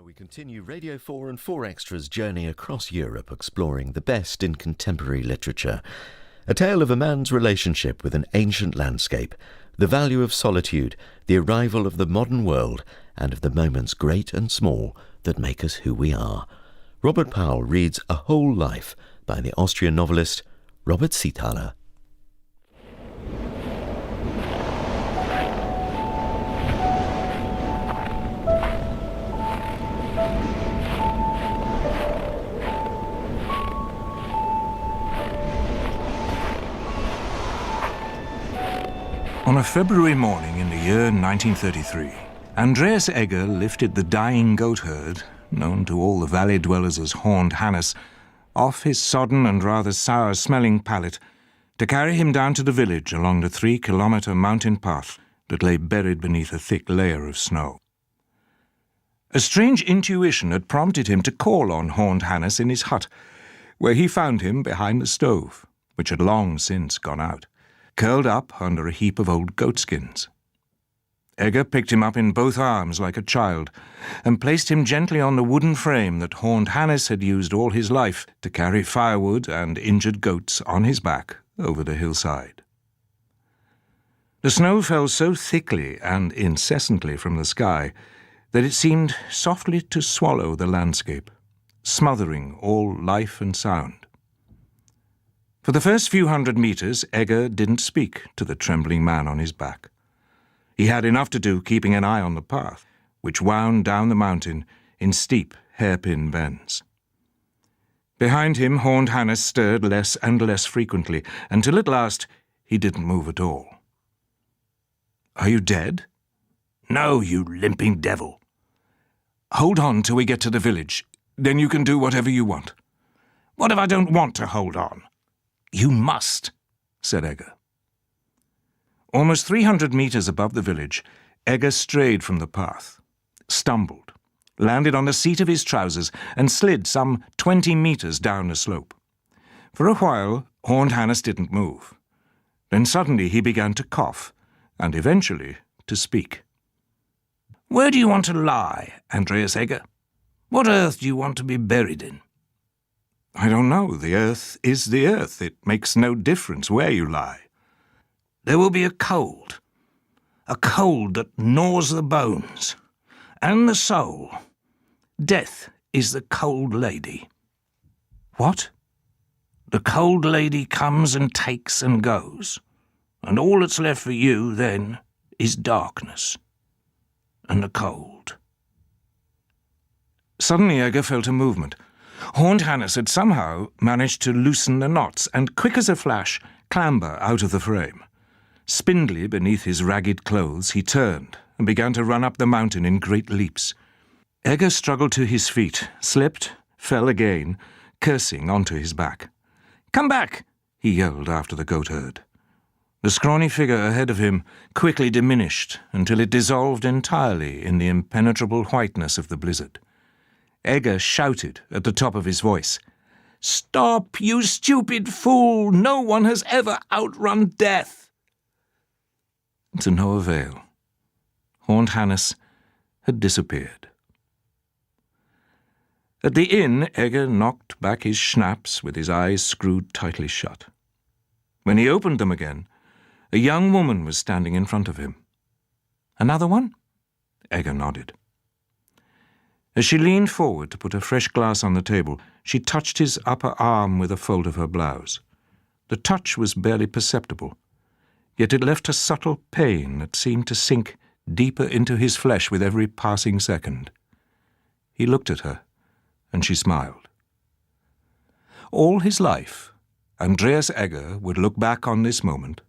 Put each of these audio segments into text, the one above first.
Now we continue Radio 4 and 4 Extra's journey across Europe, exploring the best in contemporary literature. A tale of a man's relationship with an ancient landscape, the value of solitude, the arrival of the modern world, and of the moments great and small that make us who we are. Robert Powell reads A Whole Life by the Austrian novelist Robert Seethaler. On a February morning in the year 1933, Andreas Egger lifted the dying goat-herd, known to all the valley dwellers as Horned Hannes, off his sodden and rather sour-smelling pallet to carry him down to the village along the 3-kilometre mountain path that lay buried beneath a thick layer of snow. A strange intuition had prompted him to call on Horned Hannes in his hut, where he found him behind the stove, which had long since gone out, curled up under a heap of old goatskins. Egger picked him up in both arms like a child and placed him gently on the wooden frame that Horned Hannes had used all his life to carry firewood and injured goats on his back over the hillside. The snow fell so thickly and incessantly from the sky that it seemed softly to swallow the landscape, smothering all life and sound. For the first few hundred meters, Egger didn't speak to the trembling man on his back. He had enough to do keeping an eye on the path, which wound down the mountain in steep, hairpin bends. Behind him, Horned Hannes stirred less and less frequently, until at last he didn't move at all. "Are you dead?" "No, you limping devil." "Hold on till we get to the village. Then you can do whatever you want." "What if I don't want to hold on?" "You must," said Egger. Almost 300 meters above the village, Egger strayed from the path, stumbled, landed on the seat of his trousers, and slid some 20 meters down the slope. For a while, Horned Hannes didn't move. Then suddenly he began to cough, and eventually to speak. "Where do you want to lie, Andreas Egger? What earth do you want to be buried in?" "I don't know. The earth is the earth. It makes no difference where you lie." "There will be a cold that gnaws the bones and the soul. Death is the cold lady." "What?" "The cold lady comes and takes and goes, and all that's left for you then is darkness and the cold." Suddenly Egger felt a movement. Horned Hannes had somehow managed to loosen the knots and, quick as a flash, clamber out of the frame. Spindly beneath his ragged clothes, he turned and began to run up the mountain in great leaps. Egger struggled to his feet, slipped, fell again, cursing onto his back. "Come back!" he yelled after the goatherd. The scrawny figure ahead of him quickly diminished until it dissolved entirely in the impenetrable whiteness of the blizzard. Egger shouted at the top of his voice, "Stop, you stupid fool! No one has ever outrun death!" To no avail. Horned Hannes had disappeared. At the inn, Egger knocked back his schnapps with his eyes screwed tightly shut. When he opened them again, a young woman was standing in front of him. "Another one?" Egger nodded. As she leaned forward to put a fresh glass on the table, she touched his upper arm with a fold of her blouse. The touch was barely perceptible, yet it left a subtle pain that seemed to sink deeper into his flesh with every passing second. He looked at her, and she smiled. All his life, Andreas Egger would look back on this moment,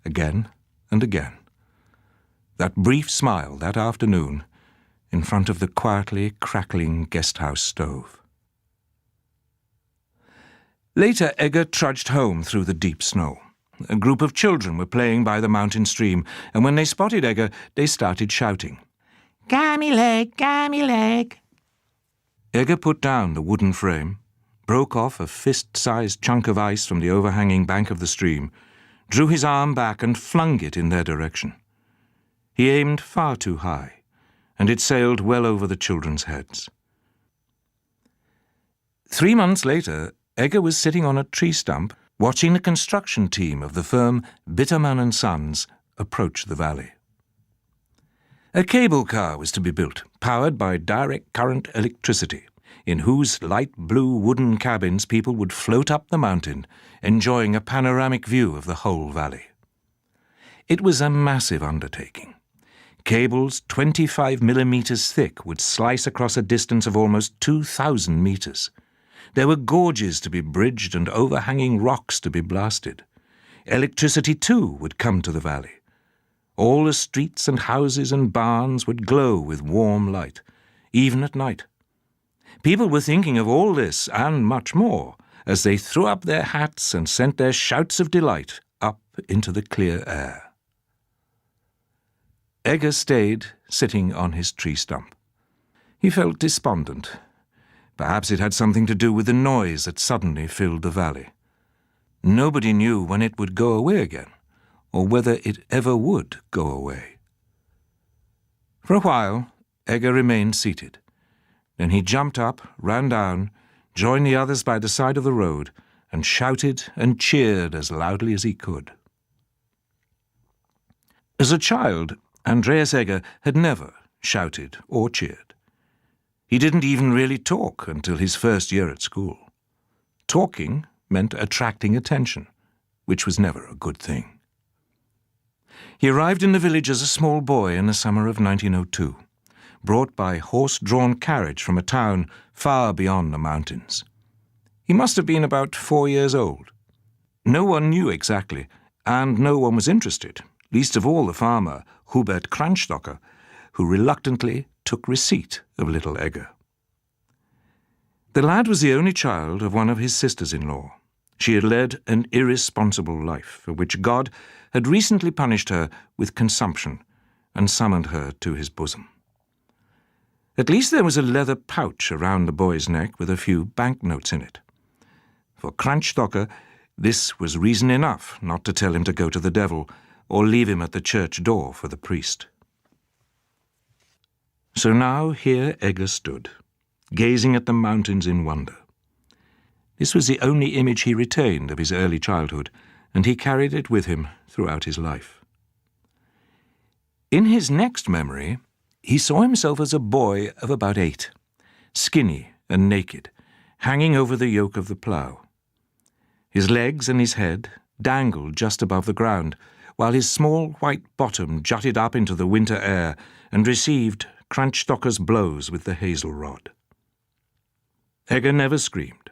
again and again. That brief smile that afternoon, in front of the quietly crackling guest-house stove. Later, Egger trudged home through the deep snow. A group of children were playing by the mountain stream, and when they spotted Egger, they started shouting, "Gammy leg, gammy leg!" Egger put down the wooden frame, broke off a fist-sized chunk of ice from the overhanging bank of the stream, drew his arm back and flung it in their direction. He aimed far too high, and it sailed well over the children's heads. 3 months later, Egger was sitting on a tree stump watching the construction team of the firm Bitterman and Sons approach the valley. A cable car was to be built, powered by direct current electricity, in whose light blue wooden cabins people would float up the mountain, enjoying a panoramic view of the whole valley. It was a massive undertaking. Cables 25 millimeters thick would slice across a distance of almost 2,000 meters. There were gorges to be bridged and overhanging rocks to be blasted. Electricity, too, would come to the valley. All the streets and houses and barns would glow with warm light, even at night. People were thinking of all this and much more as they threw up their hats and sent their shouts of delight up into the clear air. Egger stayed sitting on his tree stump. He felt despondent. Perhaps it had something to do with the noise that suddenly filled the valley. Nobody knew when it would go away again, or whether it ever would go away. For a while, Egger remained seated. Then he jumped up, ran down, joined the others by the side of the road, and shouted and cheered as loudly as he could. As a child, Andreas Egger had never shouted or cheered. He didn't even really talk until his first year at school. Talking meant attracting attention, which was never a good thing. He arrived in the village as a small boy in the summer of 1902, brought by horse-drawn carriage from a town far beyond the mountains. He must have been about 4 years old. No one knew exactly, and no one was interested, least of all the farmer, Hubert Kranstocker, who reluctantly took receipt of little Egger. The lad was the only child of one of his sisters-in-law. She had led an irresponsible life, for which God had recently punished her with consumption and summoned her to his bosom. At least there was a leather pouch around the boy's neck with a few banknotes in it. For Kranstocker, this was reason enough not to tell him to go to the devil or leave him at the church door for the priest. So now here Egger stood, gazing at the mountains in wonder. This was the only image he retained of his early childhood, and he carried it with him throughout his life. In his next memory, he saw himself as a boy of about 8, skinny and naked, hanging over the yoke of the plough. His legs and his head dangled just above the ground, while his small white bottom jutted up into the winter air and received Kranstocker's blows with the hazel rod. Egger never screamed,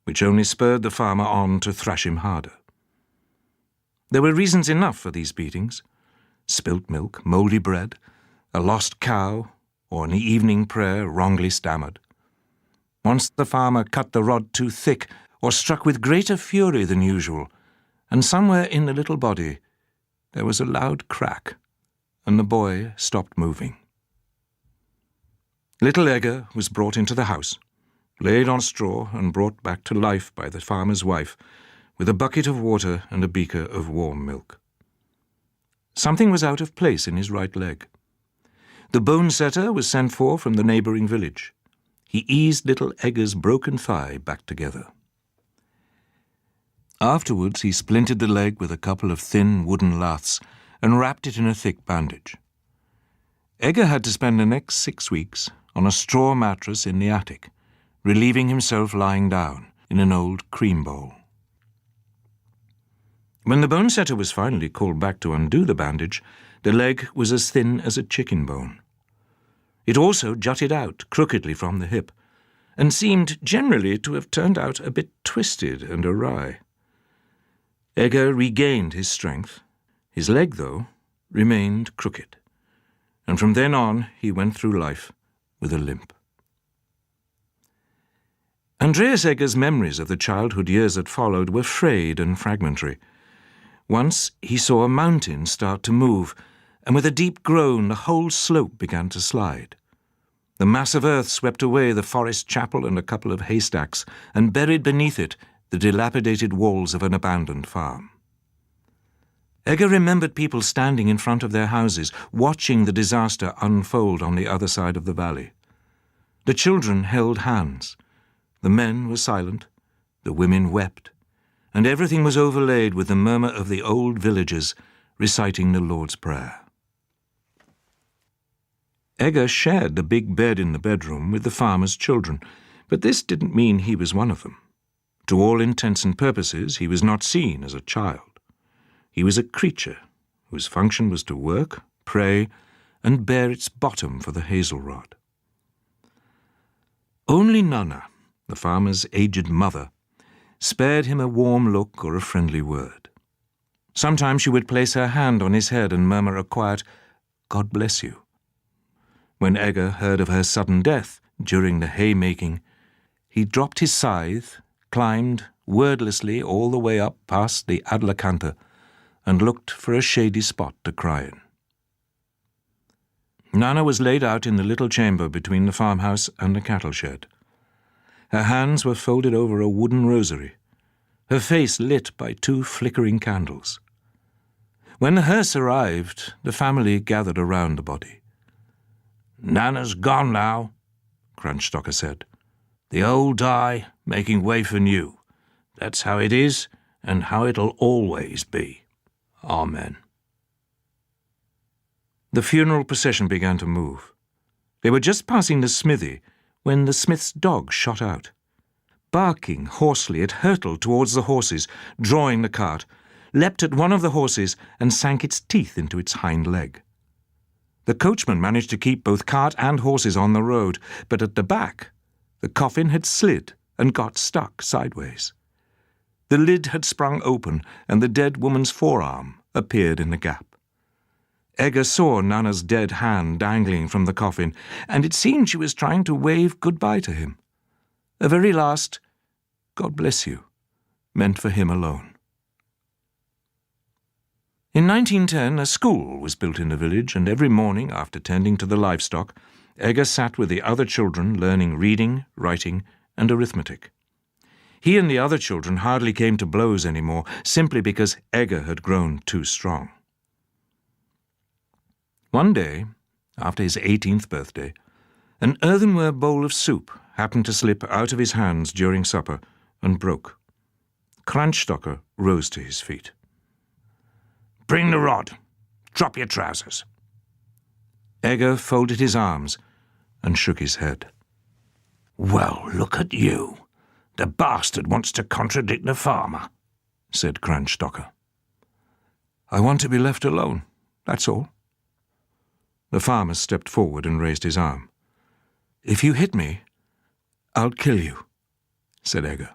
which only spurred the farmer on to thrash him harder. There were reasons enough for these beatings: spilt milk, mouldy bread, a lost cow, or an evening prayer wrongly stammered. Once the farmer cut the rod too thick or struck with greater fury than usual, and somewhere in the little body there was a loud crack, and the boy stopped moving. Little Egger was brought into the house, laid on straw and brought back to life by the farmer's wife, with a bucket of water and a beaker of warm milk. Something was out of place in his right leg. The bone setter was sent for from the neighbouring village. He eased little Egger's broken thigh back together. Afterwards he splinted the leg with a couple of thin wooden laths and wrapped it in a thick bandage. Egger had to spend the next 6 weeks on a straw mattress in the attic, relieving himself lying down in an old cream bowl. When the bone setter was finally called back to undo the bandage, the leg was as thin as a chicken bone. It also jutted out crookedly from the hip, and seemed generally to have turned out a bit twisted and awry. Egger regained his strength. His leg, though, remained crooked, and from then on he went through life with a limp. Andreas Egger's memories of the childhood years that followed were frayed and fragmentary. Once he saw a mountain start to move, and with a deep groan the whole slope began to slide. The mass of earth swept away the forest chapel and a couple of haystacks, and buried beneath it the dilapidated walls of an abandoned farm. Egger remembered people standing in front of their houses, watching the disaster unfold on the other side of the valley. The children held hands, The men were silent, the women wept, and everything was overlaid with the murmur of the old villagers reciting the Lord's Prayer. Egger shared the big bed in the bedroom with the farmer's children, but this didn't mean he was one of them. To all intents and purposes, he was not seen as a child. He was a creature whose function was to work, pray, and bear its bottom for the hazel rod. Only Nana, the farmer's aged mother, spared him a warm look or a friendly word. Sometimes she would place her hand on his head and murmur a quiet, "God bless you." When Egger heard of her sudden death during the haymaking, he dropped his scythe, climbed wordlessly all the way up past the Adlerkante, and looked for a shady spot to cry in. Nana was laid out in the little chamber between the farmhouse and the cattle shed. Her hands were folded over a wooden rosary, her face lit by 2 flickering candles. When the hearse arrived, the family gathered around the body. "Nana's gone now," Crunchstocker said. "The old die, making way for new. That's how it is, and how it'll always be. Amen." The funeral procession began to move. They were just passing the smithy when the smith's dog shot out. Barking hoarsely, it hurtled towards the horses, drawing the cart, leapt at one of the horses, and sank its teeth into its hind leg. The coachman managed to keep both cart and horses on the road, but at the back, the coffin had slid and got stuck sideways. The lid had sprung open, and the dead woman's forearm appeared in the gap. Egger saw Nana's dead hand dangling from the coffin, and it seemed she was trying to wave goodbye to him. A very last, "God bless you," meant for him alone. In 1910, a school was built in the village, and every morning, after tending to the livestock, Egger sat with the other children learning reading, writing, and arithmetic. He and the other children hardly came to blows anymore, simply because Egger had grown too strong. One day, after his 18th birthday, an earthenware bowl of soup happened to slip out of his hands during supper and broke. Crunchstocker rose to his feet. "Bring the rod. Drop your trousers." Egger folded his arms and shook his head. "Well, look at you. The bastard wants to contradict the farmer," said Crunchstocker. "I want to be left alone, that's all." The farmer stepped forward and raised his arm. "If you hit me, I'll kill you," said Egger.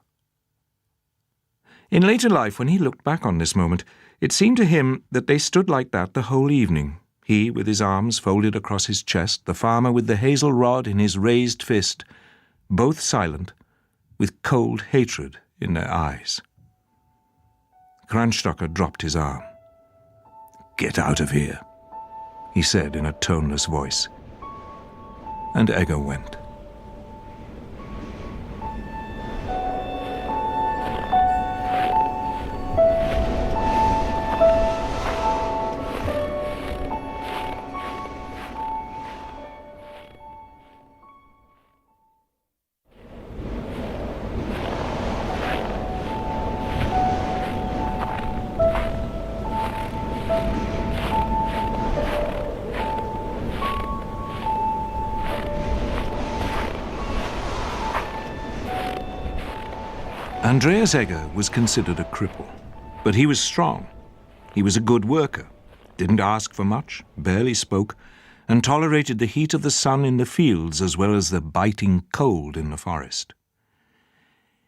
In later life, when he looked back on this moment, it seemed to him that they stood like that the whole evening, he with his arms folded across his chest, the farmer with the hazel rod in his raised fist, both silent, with cold hatred in their eyes. Crunchstocker dropped his arm. "Get out of here," he said in a toneless voice, and Egger went. Andreas Egger was considered a cripple, but he was strong. He was a good worker, didn't ask for much, barely spoke, and tolerated the heat of the sun in the fields as well as the biting cold in the forest.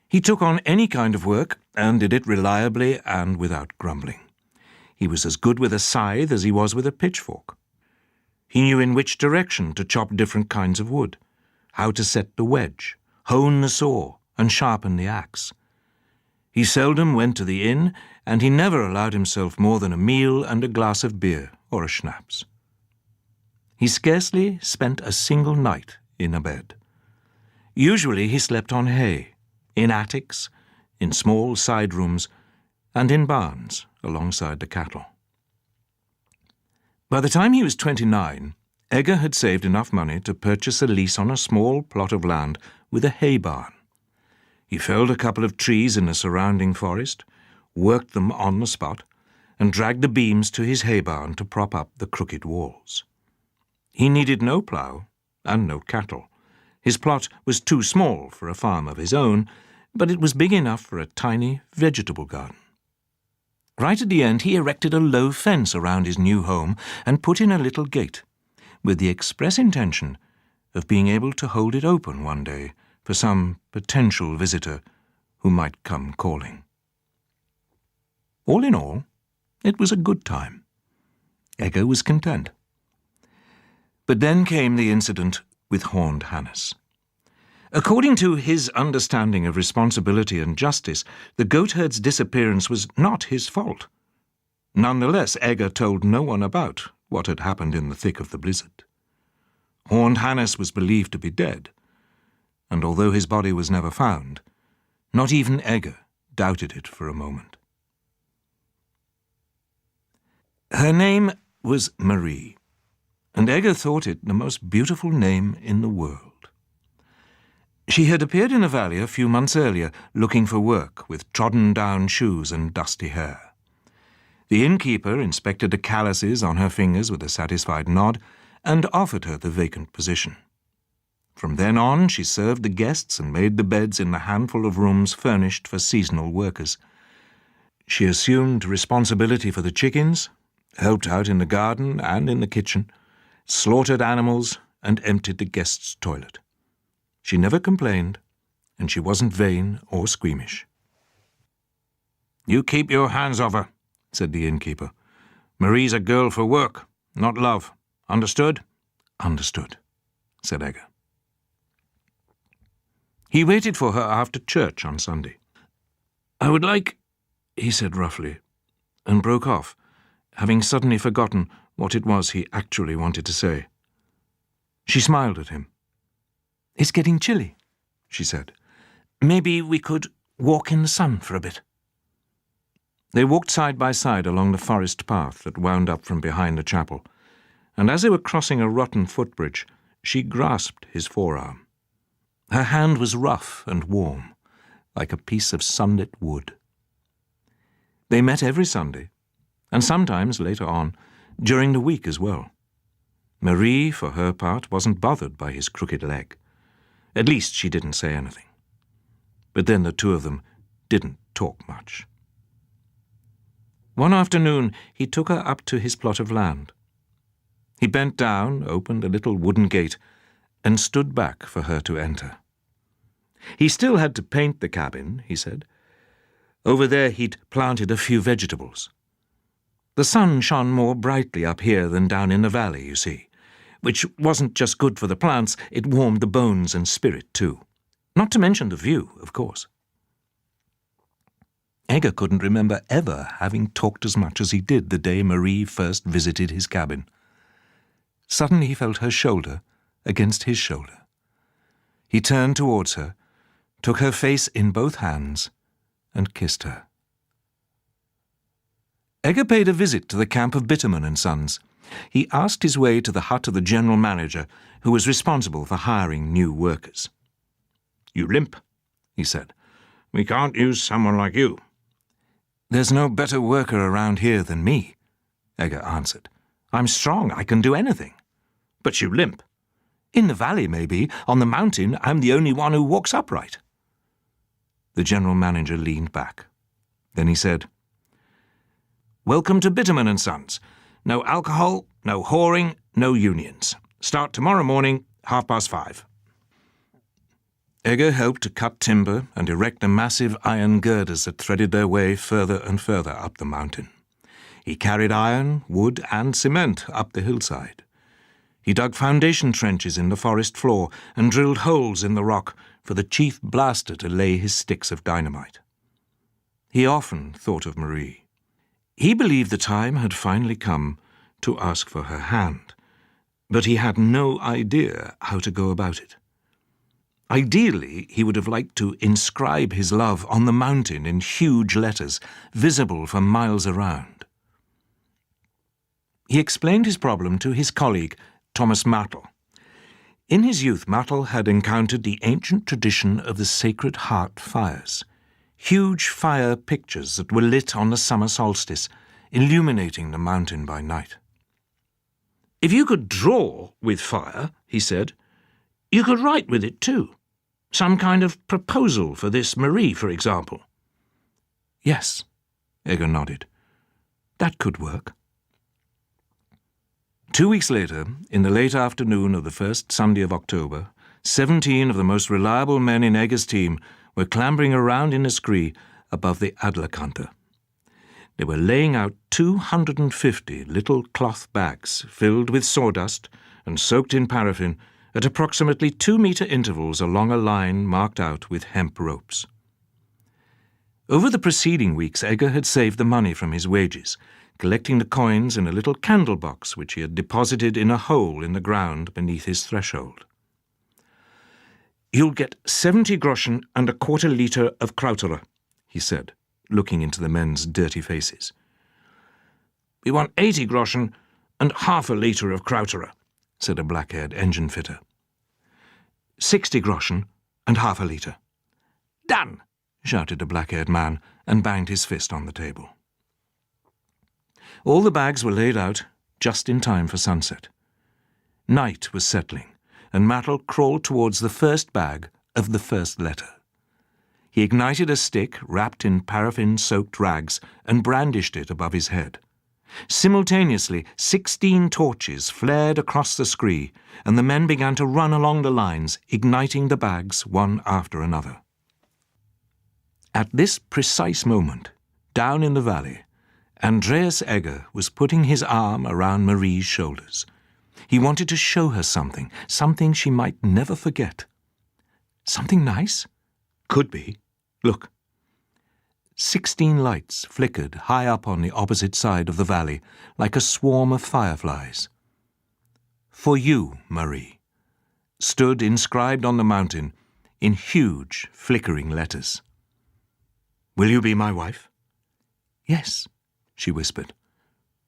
He took on any kind of work and did it reliably and without grumbling. He was as good with a scythe as he was with a pitchfork. He knew in which direction to chop different kinds of wood, how to set the wedge, hone the saw, and sharpen the axe. He seldom went to the inn, and he never allowed himself more than a meal and a glass of beer or a schnapps. He scarcely spent a single night in a bed. Usually he slept on hay, in attics, in small side rooms, and in barns alongside the cattle. By the time he was 29, Egger had saved enough money to purchase a lease on a small plot of land with a hay barn. He felled a couple of trees in the surrounding forest, worked them on the spot, and dragged the beams to his hay barn to prop up the crooked walls. He needed no plough and no cattle. His plot was too small for a farm of his own, but it was big enough for a tiny vegetable garden. Right at the end, he erected a low fence around his new home and put in a little gate, with the express intention of being able to hold it open one day for some potential visitor who might come calling. All in all, it was a good time. Egger was content. But then came the incident with Horned Hannes. According to his understanding of responsibility and justice, the goatherd's disappearance was not his fault. Nonetheless, Egger told no one about what had happened in the thick of the blizzard. Horned Hannes was believed to be dead, and although his body was never found, not even Egger doubted it for a moment. Her name was Marie, and Egger thought it the most beautiful name in the world. She had appeared in a valley a few months earlier, looking for work, with trodden-down shoes and dusty hair. The innkeeper inspected the calluses on her fingers with a satisfied nod and offered her the vacant position. From then on, she served the guests and made the beds in the handful of rooms furnished for seasonal workers. She assumed responsibility for the chickens, helped out in the garden and in the kitchen, slaughtered animals, and emptied the guests' toilet. She never complained, and she wasn't vain or squeamish. "You keep your hands off her," said the innkeeper. "Marie's a girl for work, not love. Understood?" "Understood," said Egger. He waited for her after church on Sunday. "I would like," he said roughly, and broke off, having suddenly forgotten what it was he actually wanted to say. She smiled at him. "It's getting chilly," she said. "Maybe we could walk in the sun for a bit." They walked side by side along the forest path that wound up from behind the chapel, and as they were crossing a rotten footbridge, she grasped his forearm. Her hand was rough and warm, like a piece of sunlit wood. They met every Sunday, and sometimes later on, during the week as well. Marie, for her part, wasn't bothered by his crooked leg. At least she didn't say anything. But then the two of them didn't talk much. One afternoon he took her up to his plot of land. He bent down, opened a little wooden gate, and stood back for her to enter. He still had to paint the cabin, he said. Over there he'd planted a few vegetables. The sun shone more brightly up here than down in the valley, you see, which wasn't just good for the plants, it warmed the bones and spirit too. Not to mention the view, of course. Egger couldn't remember ever having talked as much as he did the day Marie first visited his cabin. Suddenly he felt her shoulder against his shoulder. He turned towards her, took her face in both hands, and kissed her. Egger paid a visit to the camp of Bitterman and Sons. He asked his way to the hut of the general manager, who was responsible for hiring new workers. "You limp," he said. "We can't use someone like you." "There's no better worker around here than me," Egger answered. "I'm strong, I can do anything." "But you limp." "In the valley, maybe. On the mountain, I'm the only one who walks upright." The general manager leaned back. Then he said, "Welcome to Bitterman and Sons. No alcohol, no whoring, no unions. Start tomorrow morning, 5:30. Egger helped to cut timber and erect the massive iron girders that threaded their way further and further up the mountain. He carried iron, wood, and cement up the hillside. He dug foundation trenches in the forest floor and drilled holes in the rock for the chief blaster to lay his sticks of dynamite. He often thought of Marie. He believed the time had finally come to ask for her hand, but he had no idea how to go about it. Ideally, he would have liked to inscribe his love on the mountain in huge letters, visible for miles around. He explained his problem to his colleague, Thomas Martel. In his youth, Mattel had encountered the ancient tradition of the Sacred Heart fires, huge fire pictures that were lit on the summer solstice, illuminating the mountain by night. "If you could draw with fire," he said, "you could write with it too. Some kind of proposal for this Marie, for example." "Yes," Egger nodded. "That could work." 2 weeks later, in the late afternoon of the first Sunday of October, 17 of the most reliable men in Egger's team were clambering around in a scree above the Adlerkante. They were laying out 250 little cloth bags filled with sawdust and soaked in paraffin at approximately 2-meter intervals along a line marked out with hemp ropes. Over the preceding weeks, Egger had saved the money from his wages, collecting the coins in a little candle box which he had deposited in a hole in the ground beneath his threshold. "You'll get 70 groschen and a quarter-litre of krautere," he said, looking into the men's dirty faces. "We want 80 groschen and half a litre of krautere," said a black-haired engine fitter. 60 groschen and half a litre. "Done!" shouted a black-haired man and banged his fist on the table. All the bags were laid out just in time for sunset. Night was settling, and Mattel crawled towards the first bag of the first letter. He ignited a stick wrapped in paraffin-soaked rags and brandished it above his head. Simultaneously, 16 torches flared across the scree, and the men began to run along the lines, igniting the bags one after another. At this precise moment, down in the valley, Andreas Egger was putting his arm around Marie's shoulders. He wanted to show her something she might never forget. Something nice? Could be. Look. 16 lights flickered high up on the opposite side of the valley, like a swarm of fireflies. "For you, Marie," stood inscribed on the mountain in huge, flickering letters. "Will you be my wife?" "Yes," she whispered.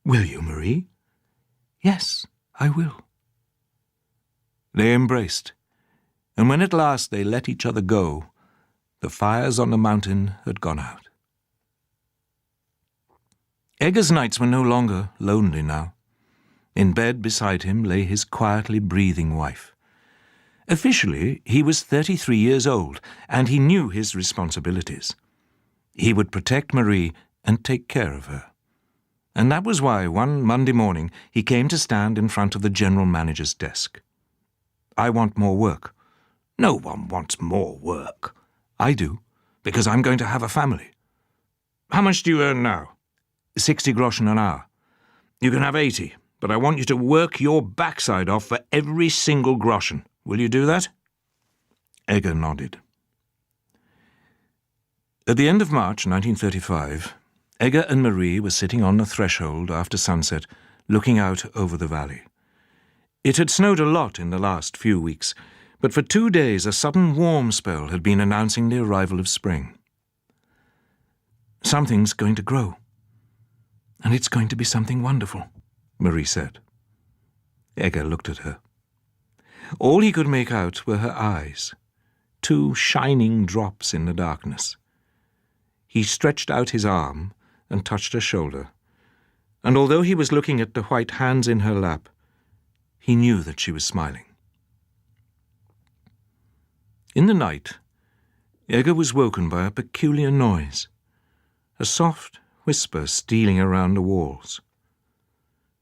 "Will you, Marie?" "Yes, I will." They embraced, and when at last they let each other go, the fires on the mountain had gone out. Egger's nights were no longer lonely now. In bed beside him lay his quietly breathing wife. Officially, he was 33 years old, and he knew his responsibilities. He would protect Marie and take care of her. And that was why one Monday morning he came to stand in front of the general manager's desk. "I want more work." "No one wants more work." "I do, because I'm going to have a family." "How much do you earn now?" 60 groschen an hour. "You can have 80, but I want you to work your backside off for every single groschen. Will you do that?" Egger nodded. At the end of March 1935, Egger and Marie were sitting on the threshold after sunset, looking out over the valley. It had snowed a lot in the last few weeks, but for 2 days a sudden warm spell had been announcing the arrival of spring. "Something's going to grow, and it's going to be something wonderful," Marie said. Egger looked at her. All he could make out were her eyes, 2 shining drops in the darkness. He stretched out his arm and touched her shoulder, and although he was looking at the white hands in her lap, he knew that she was smiling. In the night, Egger was woken by a peculiar noise, a soft whisper stealing around the walls.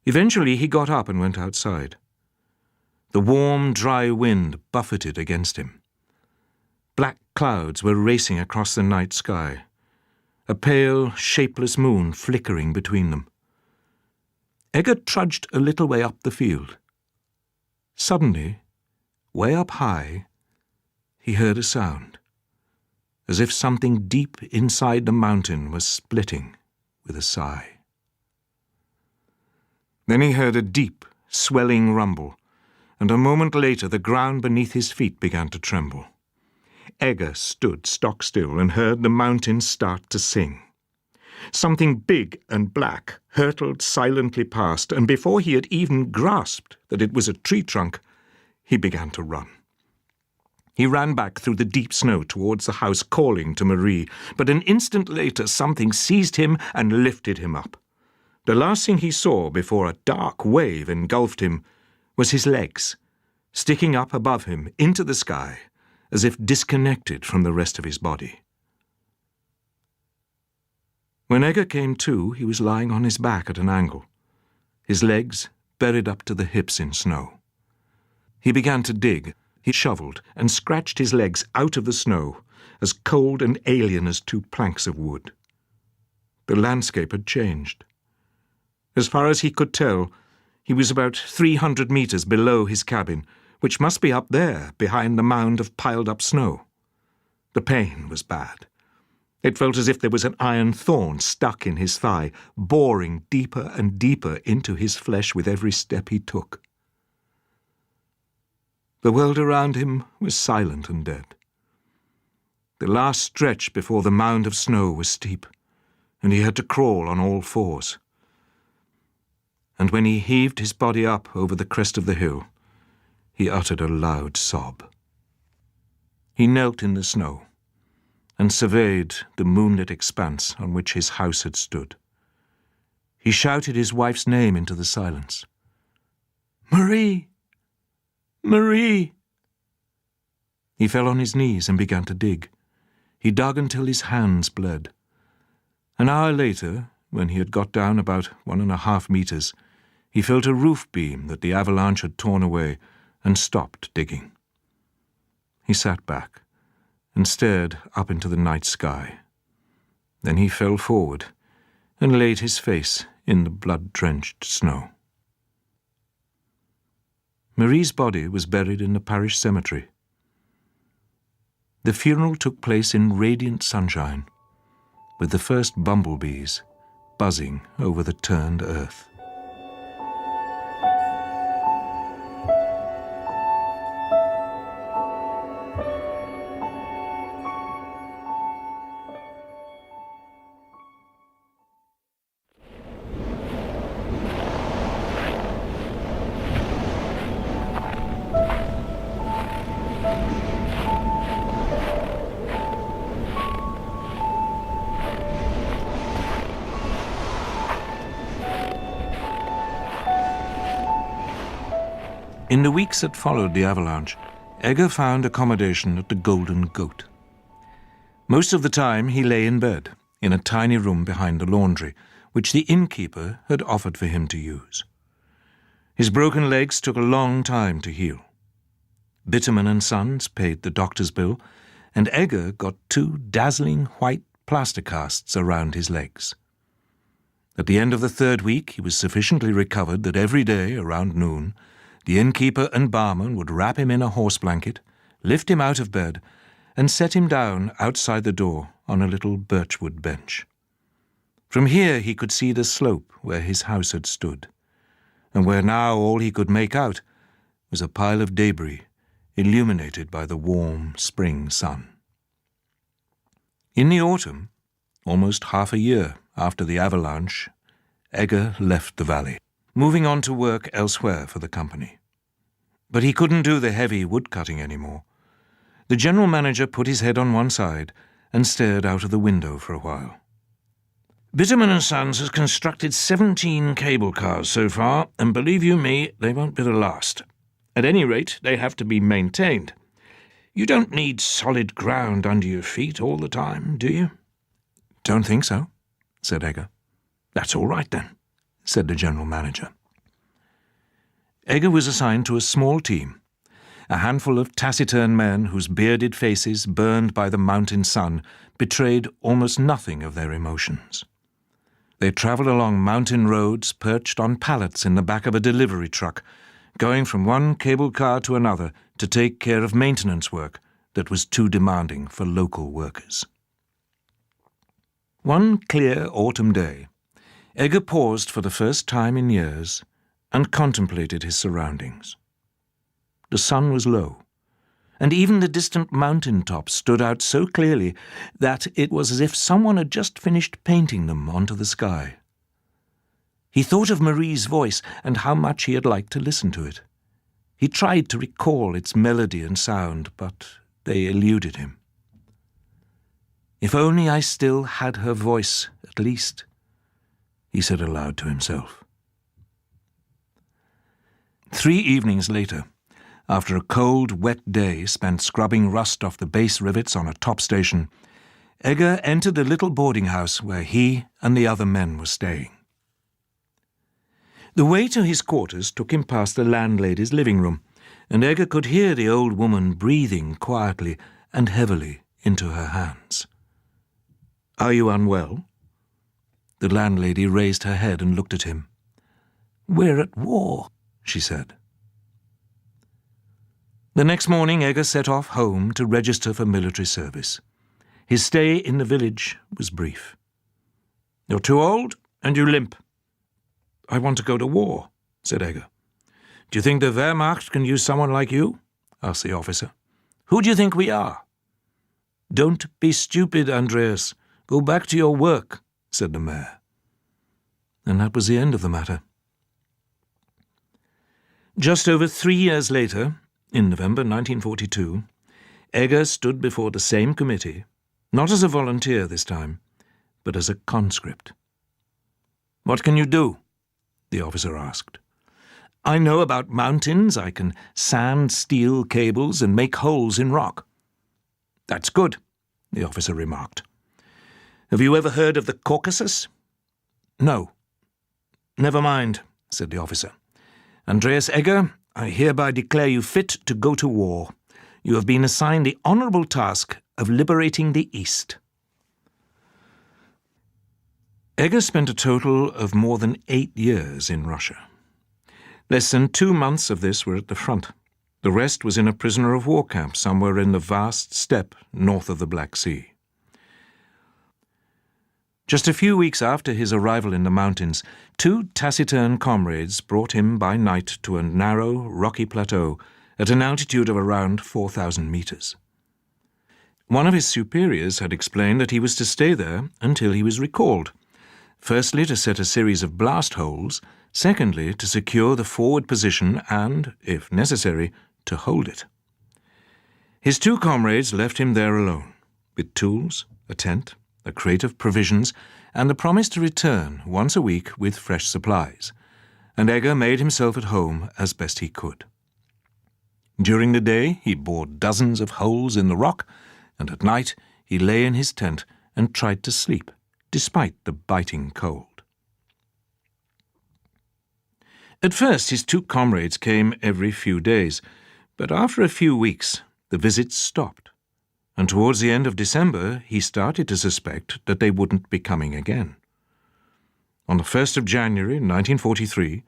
Eventually he got up and went outside. The warm, dry wind buffeted against him. Black clouds were racing across the night sky, a pale, shapeless moon flickering between them. Egger trudged a little way up the field. Suddenly, way up high, he heard a sound, as if something deep inside the mountain was splitting with a sigh. Then he heard a deep, swelling rumble, and a moment later the ground beneath his feet began to tremble. Egger stood stock still and heard the mountain start to sing. Something big and black hurtled silently past, and before he had even grasped that it was a tree trunk, he began to run. He ran back through the deep snow towards the house, calling to Marie, but an instant later something seized him and lifted him up. The last thing he saw before a dark wave engulfed him was his legs, sticking up above him into the sky, as if disconnected from the rest of his body. When Edgar came to, he was lying on his back at an angle, his legs buried up to the hips in snow. He began to dig. He shoveled and scratched his legs out of the snow, as cold and alien as two planks of wood. The landscape had changed. As far as he could tell, he was about 300 meters below his cabin, which must be up there, behind the mound of piled-up snow. The pain was bad. It felt as if there was an iron thorn stuck in his thigh, boring deeper and deeper into his flesh with every step he took. The world around him was silent and dead. The last stretch before the mound of snow was steep, and he had to crawl on all fours. And when he heaved his body up over the crest of the hill, he uttered a loud sob. He knelt in the snow and surveyed the moonlit expanse on which his house had stood. He shouted his wife's name into the silence. "Marie! Marie!" He fell on his knees and began to dig. He dug until his hands bled. An hour later, when he had got down about 1.5 meters, he felt a roof beam that the avalanche had torn away and stopped digging. He sat back and stared up into the night sky. Then he fell forward and laid his face in the blood-drenched snow. Marie's body was buried in the parish cemetery. The funeral took place in radiant sunshine, with the first bumblebees buzzing over the turned earth. In the weeks that followed the avalanche, Edgar found accommodation at the Golden Goat. Most of the time he lay in bed, in a tiny room behind the laundry, which the innkeeper had offered for him to use. His broken legs took a long time to heal. Bitterman and Sons paid the doctor's bill, and Edgar got 2 dazzling white plaster casts around his legs. At the end of the 3rd week he was sufficiently recovered that every day, around noon, the innkeeper and barman would wrap him in a horse blanket, lift him out of bed, and set him down outside the door on a little birchwood bench. From here he could see the slope where his house had stood, and where now all he could make out was a pile of debris illuminated by the warm spring sun. In the autumn, almost half a year after the avalanche, Edgar left the valley, moving on to work elsewhere for the company. But he couldn't do the heavy woodcutting anymore. The general manager put his head on one side and stared out of the window for a while. "Bitterman and Sons has constructed 17 cable cars so far, and believe you me, they won't be the last. At any rate, they have to be maintained. You don't need solid ground under your feet all the time, do you?" "Don't think so," said Edgar. "That's all right then," said the general manager. Edgar was assigned to a small team, a handful of taciturn men whose bearded faces, burned by the mountain sun, betrayed almost nothing of their emotions. They travelled along mountain roads perched on pallets in the back of a delivery truck, going from one cable car to another to take care of maintenance work that was too demanding for local workers. One clear autumn day, Edgar paused for the first time in years and contemplated his surroundings. The sun was low, and even the distant mountain tops stood out so clearly that it was as if someone had just finished painting them onto the sky. He thought of Marie's voice and how much he had liked to listen to it. He tried to recall its melody and sound, but they eluded him. "If only I still had her voice, at least," he said aloud to himself. 3 evenings later, after a cold, wet day spent scrubbing rust off the base rivets on a top station, Egger entered a little boarding house where he and the other men were staying. The way to his quarters took him past the landlady's living room, and Egger could hear the old woman breathing quietly and heavily into her hands. "Are you unwell?" The landlady raised her head and looked at him. "We're at war," she said. The next morning Egger set off home to register for military service. His stay in the village was brief. "You're too old and you limp." "I want to go to war," said Egger. "Do you think the Wehrmacht can use someone like you?" asked the officer. "Who do you think we are?" "Don't be stupid, Andreas. Go back to your work," said the mayor. And that was the end of the matter. Just over 3 years later, in November 1942, Egger stood before the same committee, not as a volunteer this time, but as a conscript. "What can you do?" the officer asked. "I know about mountains. I can sand steel cables and make holes in rock." "That's good," the officer remarked. "Have you ever heard of the Caucasus?" "No." "Never mind," said the officer. "Andreas Egger, I hereby declare you fit to go to war. You have been assigned the honourable task of liberating the East." Egger spent a total of more than 8 years in Russia. Less than 2 months of this were at the front. The rest was in a prisoner of war camp somewhere in the vast steppe north of the Black Sea. Just a few weeks after his arrival in the mountains, 2 taciturn comrades brought him by night to a narrow, rocky plateau at an altitude of around 4,000 meters. One of his superiors had explained that he was to stay there until he was recalled, firstly to set a series of blast holes, secondly to secure the forward position and, if necessary, to hold it. His 2 comrades left him there alone, with tools, a tent, a crate of provisions, and the promise to return once a week with fresh supplies, and Egger made himself at home as best he could. During the day he bored dozens of holes in the rock, and at night he lay in his tent and tried to sleep, despite the biting cold. At first his 2 comrades came every few days, but after a few weeks the visits stopped, and towards the end of December he started to suspect that they wouldn't be coming again. On the 1st of January 1943,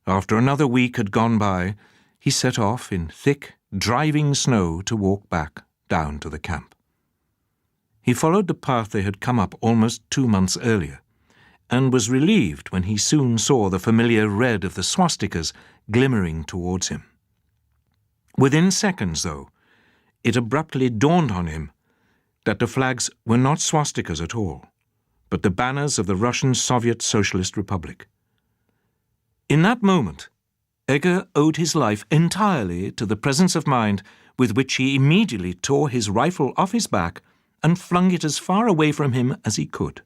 after another week had gone by, he set off in thick, driving snow to walk back down to the camp. He followed the path they had come up almost 2 months earlier, and was relieved when he soon saw the familiar red of the swastikas glimmering towards him. Within seconds, though, it abruptly dawned on him that the flags were not swastikas at all, but the banners of the Russian Soviet Socialist Republic. In that moment, Egger owed his life entirely to the presence of mind with which he immediately tore his rifle off his back and flung it as far away from him as he could.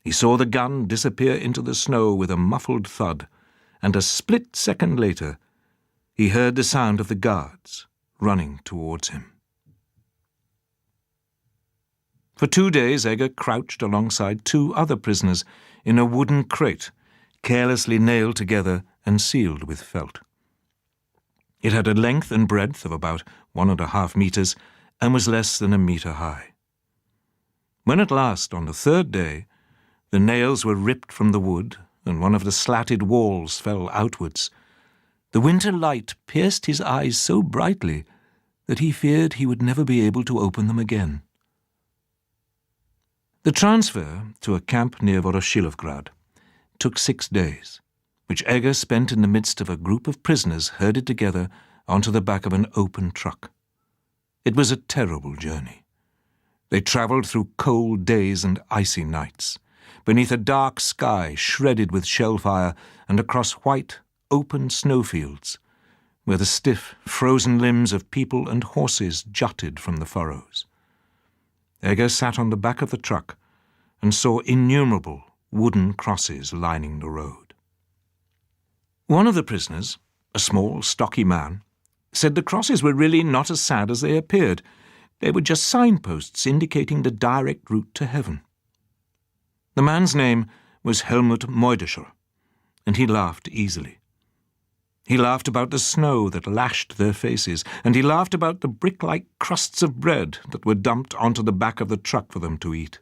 He saw the gun disappear into the snow with a muffled thud, and a split second later he heard the sound of the guards running towards him. For 2 days Egger crouched alongside 2 other prisoners in a wooden crate, carelessly nailed together and sealed with felt. It had a length and breadth of about 1.5 meters and was less than 1 meter high. When at last, on the 3rd day, the nails were ripped from the wood and one of the slatted walls fell outwards, the winter light pierced his eyes so brightly that he feared he would never be able to open them again. The transfer to a camp near Voroshilovgrad took 6 days, which Egger spent in the midst of a group of prisoners herded together onto the back of an open truck. It was a terrible journey. They travelled through cold days and icy nights, beneath a dark sky shredded with shell fire and across white, open snowfields, where the stiff, frozen limbs of people and horses jutted from the furrows. Egger sat on the back of the truck and saw innumerable wooden crosses lining the road. One of the prisoners, a small, stocky man, said the crosses were really not as sad as they appeared. They were just signposts indicating the direct route to heaven. The man's name was Helmut Meudescher, and he laughed easily. He laughed about the snow that lashed their faces, and he laughed about the brick-like crusts of bread that were dumped onto the back of the truck for them to eat.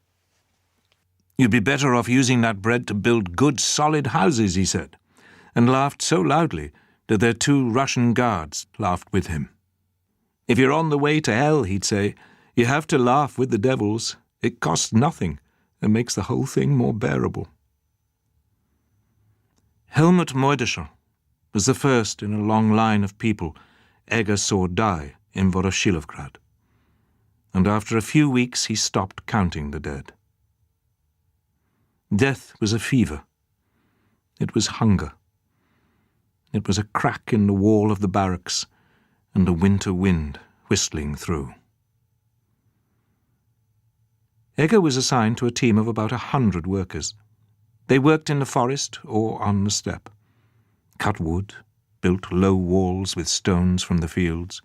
"You'd be better off using that bread to build good, solid houses," he said, and laughed so loudly that their 2 Russian guards laughed with him. "If you're on the way to hell," he'd say, "you have to laugh with the devils. It costs nothing and makes the whole thing more bearable." Helmut Meudescher was the first in a long line of people Egger saw die in Voroshilовgrad, and after a few weeks he stopped counting the dead. Death was a fever. It was hunger. It was a crack in the wall of the barracks and the winter wind whistling through. Egger was assigned to a team of about 100 workers. They worked in the forest or on the steppe, cut wood, built low walls with stones from the fields,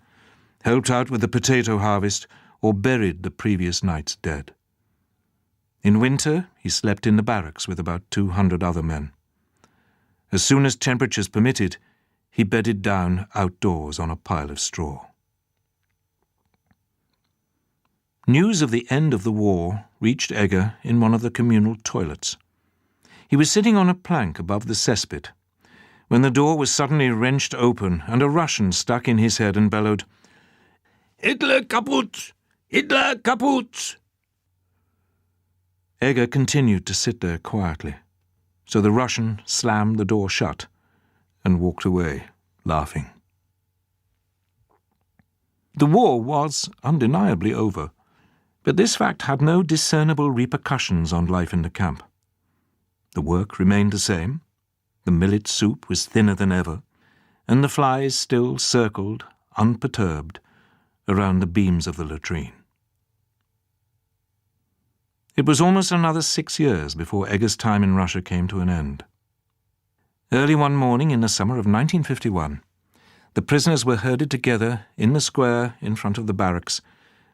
helped out with the potato harvest, or buried the previous night's dead. In winter, he slept in the barracks with about 200 other men. As soon as temperatures permitted, he bedded down outdoors on a pile of straw. News of the end of the war reached Egger in one of the communal toilets. He was sitting on a plank above the cesspit when the door was suddenly wrenched open and a Russian stuck in his head and bellowed, "Hitler kaputt! Hitler kaputt!" Egger continued to sit there quietly, so the Russian slammed the door shut and walked away, laughing. The war was undeniably over, but this fact had no discernible repercussions on life in the camp. The work remained the same, the millet soup was thinner than ever, and the flies still circled, unperturbed, around the beams of the latrine. It was almost another 6 years before Egger's time in Russia came to an end. Early one morning in the summer of 1951, the prisoners were herded together in the square in front of the barracks,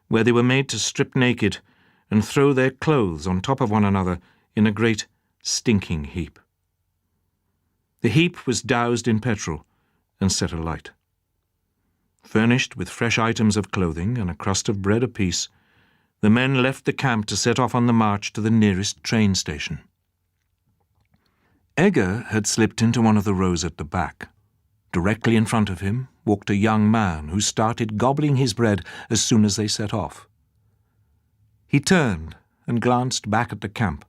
where they were made to strip naked and throw their clothes on top of one another in a great stinking heap. The heap was doused in petrol and set alight. Furnished with fresh items of clothing and a crust of bread apiece, the men left the camp to set off on the march to the nearest train station. Egger had slipped into one of the rows at the back. Directly in front of him walked a young man who started gobbling his bread as soon as they set off. He turned and glanced back at the camp,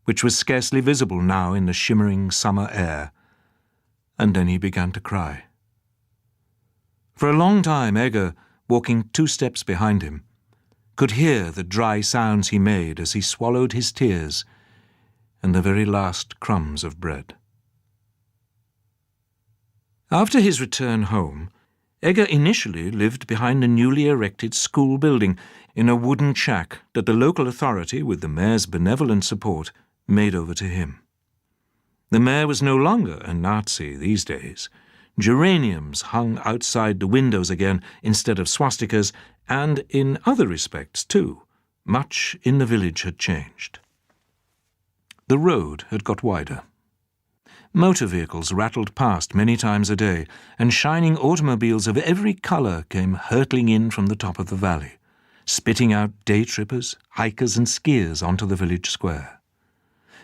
which was scarcely visible now in the shimmering summer air, and then he began to cry. For a long time Egger, walking 2 steps behind him, could hear the dry sounds he made as he swallowed his tears and the very last crumbs of bread. After his return home, Egger initially lived behind a newly erected school building in a wooden shack that the local authority, with the mayor's benevolent support, made over to him. The mayor was no longer a Nazi these days. Geraniums hung outside the windows again instead of swastikas, and in other respects, too, much in the village had changed. The road had got wider. Motor vehicles rattled past many times a day, and shining automobiles of every colour came hurtling in from the top of the valley, spitting out day trippers, hikers and skiers onto the village square.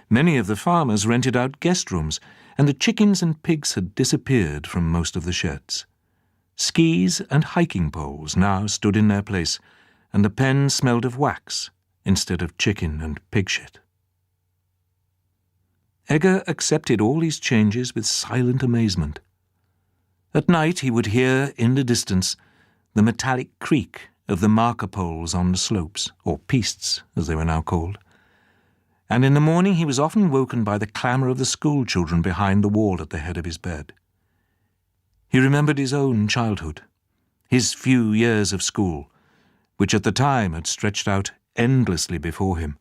Many of the farmers rented out guest rooms, and the chickens and pigs had disappeared from most of the sheds. Skis and hiking poles now stood in their place, and the pen smelled of wax instead of chicken and pig shit. Egger accepted all these changes with silent amazement. At night he would hear, in the distance, the metallic creak of the marker poles on the slopes, or pistes, as they were now called, and in the morning he was often woken by the clamour of the school children behind the wall at the head of his bed. He remembered his own childhood, his few years of school, which at the time had stretched out endlessly before him,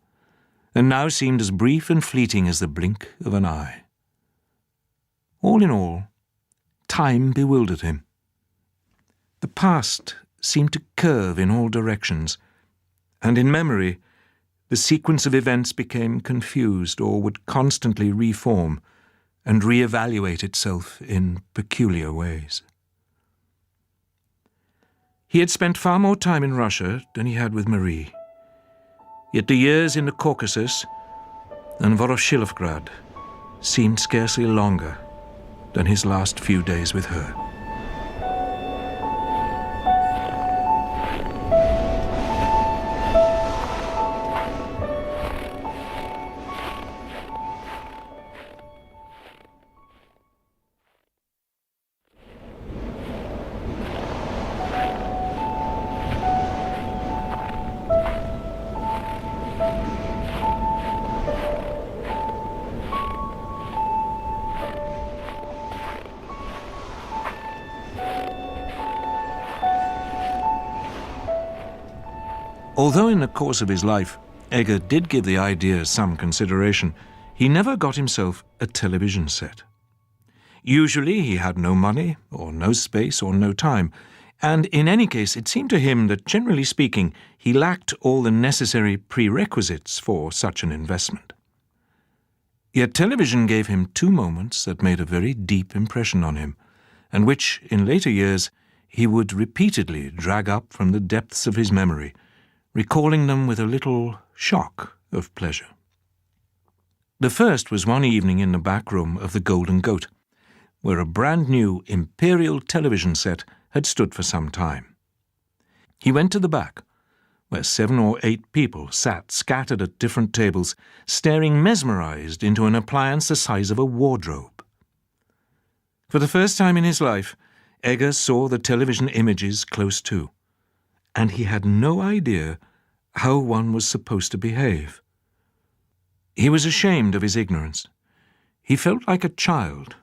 and now seemed as brief and fleeting as the blink of an eye. All in all, time bewildered him. The past seemed to curve in all directions, and in memory, the sequence of events became confused or would constantly reform and reevaluate itself in peculiar ways. He had spent far more time in Russia than he had with Marie. Yet the years in the Caucasus and Voroshilovgrad seemed scarcely longer than his last few days with her. Although in the course of his life, Egger did give the idea some consideration, he never got himself a television set. Usually he had no money, or no space, or no time, and in any case it seemed to him that, generally speaking, he lacked all the necessary prerequisites for such an investment. Yet television gave him two moments that made a very deep impression on him, and which, in later years, he would repeatedly drag up from the depths of his memory, recalling them with a little shock of pleasure. The first was one evening in the back room of the Golden Goat, where a brand-new imperial television set had stood for some time. He went to the back, where 7 or 8 people sat scattered at different tables, staring mesmerized into an appliance the size of a wardrobe. For the first time in his life, Egger saw the television images close to, and he had no idea how one was supposed to behave. He was ashamed of his ignorance. He felt like a child,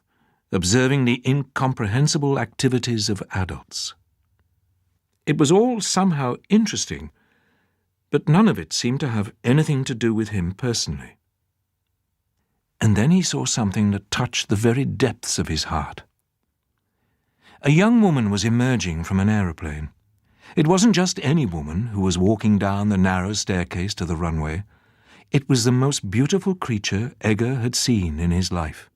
observing the incomprehensible activities of adults. It was all somehow interesting, but none of it seemed to have anything to do with him personally. And then he saw something that touched the very depths of his heart. A young woman was emerging from an aeroplane. It wasn't just any woman who was walking down the narrow staircase to the runway. It was the most beautiful creature Egger had seen in his life.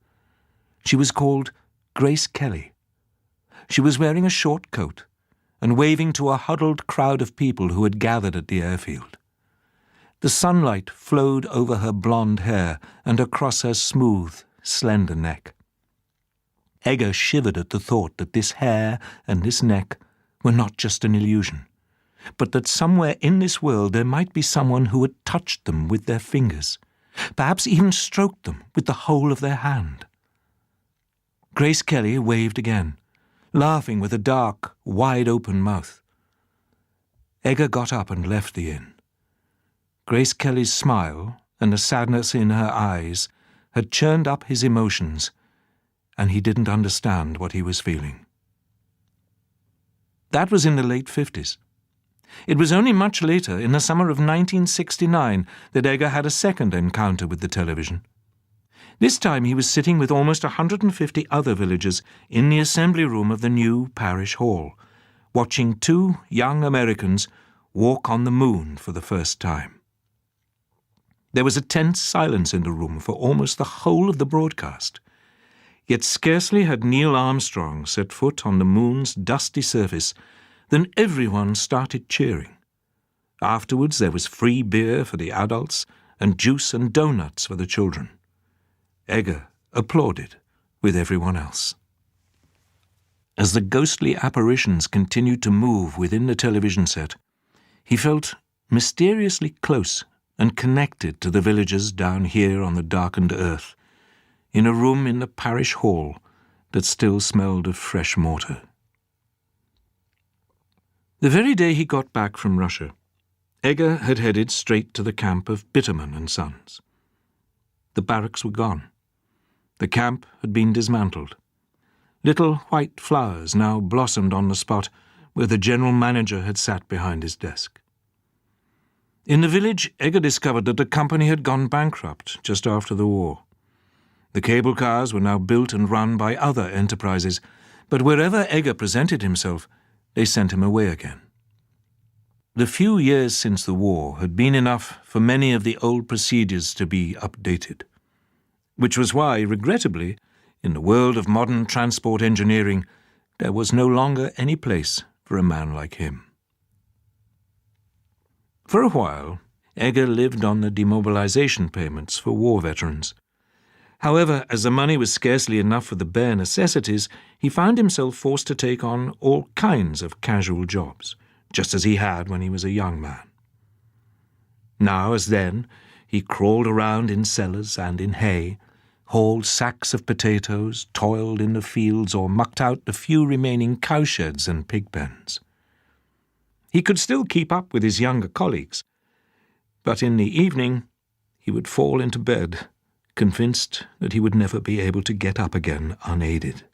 She was called Grace Kelly. She was wearing a short coat and waving to a huddled crowd of people who had gathered at the airfield. The sunlight flowed over her blonde hair and across her smooth, slender neck. Egger shivered at the thought that this hair and this neck were not just an illusion, but that somewhere in this world there might be someone who had touched them with their fingers, perhaps even stroked them with the whole of their hand. Grace Kelly waved again, laughing with a dark, wide-open mouth. Egger got up and left the inn. Grace Kelly's smile and the sadness in her eyes had churned up his emotions, and he didn't understand what he was feeling. That was in the late 50s. It was only much later, in the summer of 1969, that Egger had a second encounter with the television. This time he was sitting with almost 150 other villagers in the assembly room of the new parish hall, watching 2 young Americans walk on the moon for the first time. There was a tense silence in the room for almost the whole of the broadcast. Yet scarcely had Neil Armstrong set foot on the moon's dusty surface than everyone started cheering. Afterwards there was free beer for the adults and juice and donuts for the children. Egger applauded with everyone else. As the ghostly apparitions continued to move within the television set, he felt mysteriously close and connected to the villagers down here on the darkened earth, in a room in the parish hall that still smelled of fresh mortar. The very day he got back from Russia, Egger had headed straight to the camp of Bitterman and Sons. The barracks were gone. The camp had been dismantled. Little white flowers now blossomed on the spot where the general manager had sat behind his desk. In the village, Egger discovered that the company had gone bankrupt just after the war. The cable cars were now built and run by other enterprises, but wherever Egger presented himself, they sent him away again. The few years since the war had been enough for many of the old procedures to be updated, which was why, regrettably, in the world of modern transport engineering, there was no longer any place for a man like him. For a while, Egger lived on the demobilization payments for war veterans. However, as the money was scarcely enough for the bare necessities, he found himself forced to take on all kinds of casual jobs, just as he had when he was a young man. Now as then, he crawled around in cellars and in hay, hauled sacks of potatoes, toiled in the fields, or mucked out the few remaining cowsheds and pig pens. He could still keep up with his younger colleagues, but in the evening he would fall into bed, convinced that he would never be able to get up again unaided.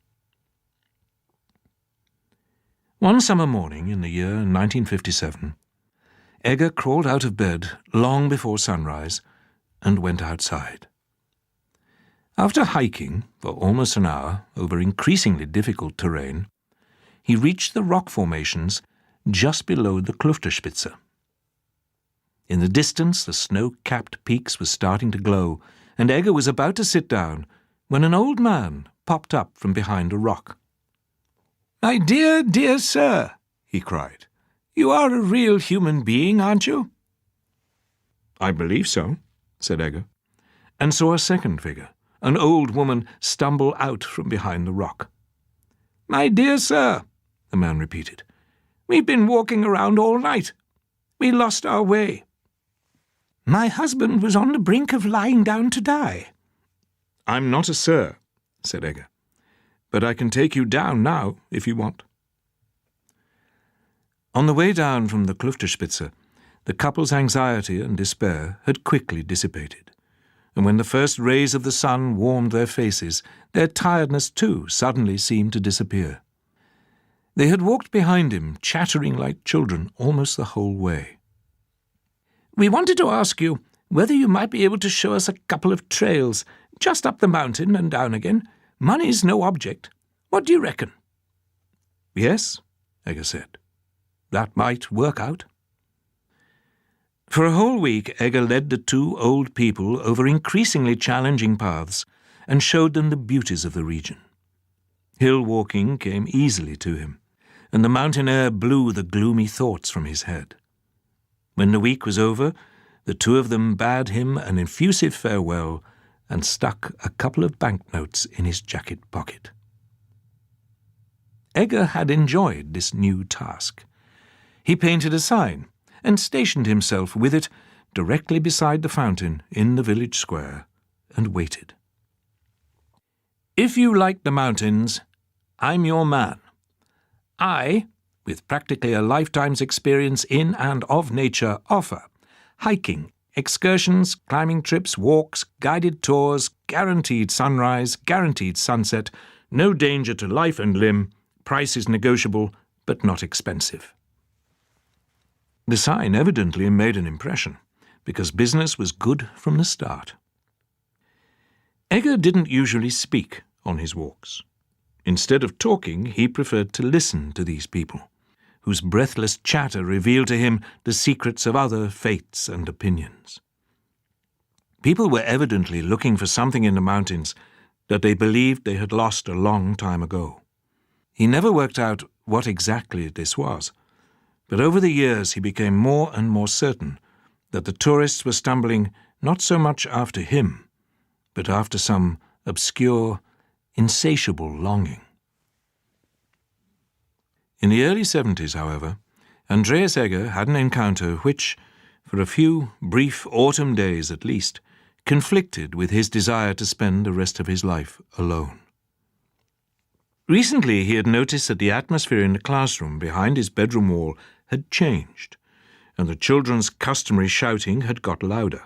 One summer morning in the year 1957, Egger crawled out of bed long before sunrise and went outside. After hiking for almost an hour over increasingly difficult terrain, he reached the rock formations just below the Klufterspitze. In the distance, the snow-capped peaks were starting to glow, and Egger was about to sit down when an old man popped up from behind a rock. "My dear, dear sir," he cried, "you are a real human being, aren't you?" "I believe so," said Egger, and saw a second figure, an old woman, stumble out from behind the rock. "My dear sir," the man repeated, "we've been walking around all night. We lost our way. My husband was on the brink of lying down to die." "I'm not a sir," said Egger, "but I can take you down now, if you want." On the way down from the Klufterspitze, the couple's anxiety and despair had quickly dissipated, and when the first rays of the sun warmed their faces, their tiredness too suddenly seemed to disappear. They had walked behind him, chattering like children, almost the whole way. "We wanted to ask you whether you might be able to show us a couple of trails, just up the mountain and down again. Money's no object. What do you reckon?" "Yes," Egger said. "That might work out." For a whole week, Egger led the two old people over increasingly challenging paths and showed them the beauties of the region. Hill walking came easily to him, and the mountain air blew the gloomy thoughts from his head. When the week was over, the two of them bade him an effusive farewell and stuck a couple of banknotes in his jacket pocket. Egger had enjoyed this new task. He painted a sign and stationed himself with it directly beside the fountain in the village square and waited. "If you like the mountains, I'm your man. I, with practically a lifetime's experience in and of nature, offer hiking, excursions, climbing trips, walks, guided tours, guaranteed sunrise, guaranteed sunset, no danger to life and limb, price is negotiable, but not expensive." The sign evidently made an impression, because business was good from the start. Egger didn't usually speak on his walks. Instead of talking, he preferred to listen to these people, whose breathless chatter revealed to him the secrets of other faiths and opinions. People were evidently looking for something in the mountains that they believed they had lost a long time ago. He never worked out what exactly this was, but over the years he became more and more certain that the tourists were stumbling not so much after him, but after some obscure, insatiable longing. In the early 70s, however, Andreas Egger had an encounter which, for a few brief autumn days at least, conflicted with his desire to spend the rest of his life alone. Recently he had noticed that the atmosphere in the classroom behind his bedroom wall had changed, and the children's customary shouting had got louder.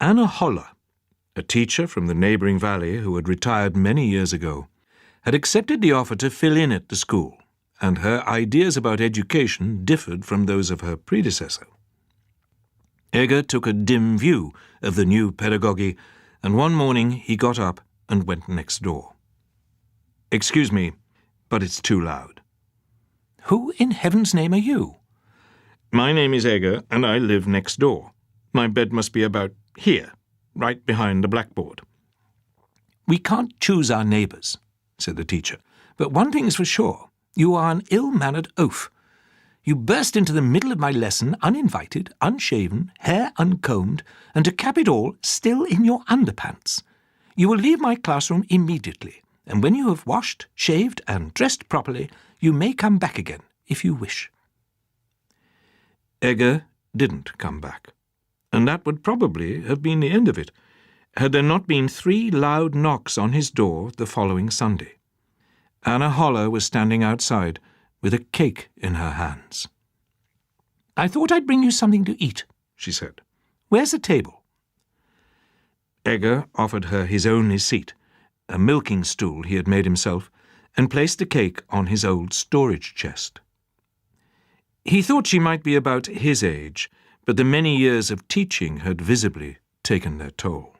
Anna Holler, a teacher from the neighbouring valley who had retired many years ago, had accepted the offer to fill in at the school, and her ideas about education differed from those of her predecessor. Egger took a dim view of the new pedagogy, and one morning he got up and went next door. "Excuse me, but it's too loud." "Who in heaven's name are you?" "My name is Egger, and I live next door. My bed must be about here, right behind the blackboard." "We can't choose our neighbours," said the teacher, "but one thing is for sure. You are an ill-mannered oaf. You burst into the middle of my lesson uninvited, unshaven, hair uncombed, and to cap it all, still in your underpants. You will leave my classroom immediately, and when you have washed, shaved, and dressed properly, you may come back again, if you wish." Egger didn't come back, and that would probably have been the end of it, had there not been 3 loud knocks on his door the following Sunday. Anna Holler was standing outside with a cake in her hands. "I thought I'd bring you something to eat," she said. "Where's the table?" Egger offered her his only seat, a milking stool he had made himself, and placed the cake on his old storage chest. He thought she might be about his age, but the many years of teaching had visibly taken their toll.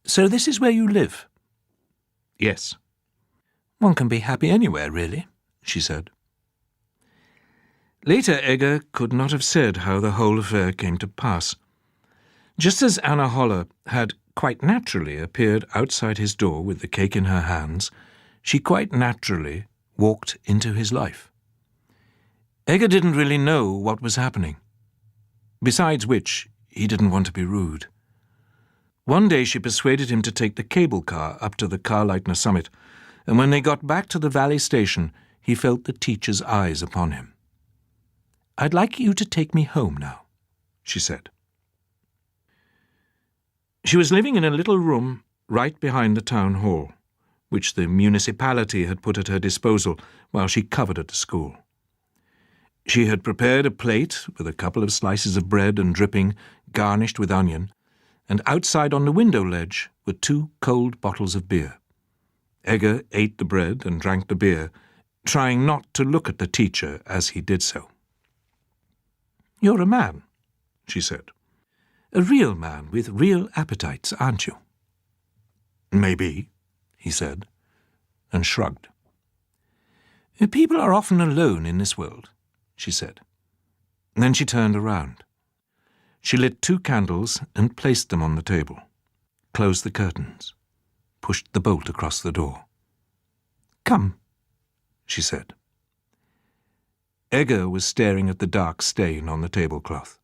"So this is where you live?" "Yes." "One can be happy anywhere, really," she said. Later, Egger could not have said how the whole affair came to pass. Just as Anna Holler had quite naturally appeared outside his door with the cake in her hands, she quite naturally walked into his life. Egger didn't really know what was happening. Besides which, he didn't want to be rude. One day she persuaded him to take the cable car up to the Karleitner summit, and when they got back to the valley station, he felt the teacher's eyes upon him. "I'd like you to take me home now," she said. She was living in a little room right behind the town hall, which the municipality had put at her disposal while she covered at the school. She had prepared a plate with a couple of slices of bread and dripping, garnished with onion, and outside on the window ledge were 2 cold bottles of beer. Egger ate the bread and drank the beer, trying not to look at the teacher as he did so. "You're a man," she said. "A real man with real appetites, aren't you?" "Maybe," he said, and shrugged. "People are often alone in this world," she said. Then she turned around. She lit 2 candles and placed them on the table, closed the curtains, pushed the bolt across the door. "Come," she said. Egger was staring at the dark stain on the tablecloth.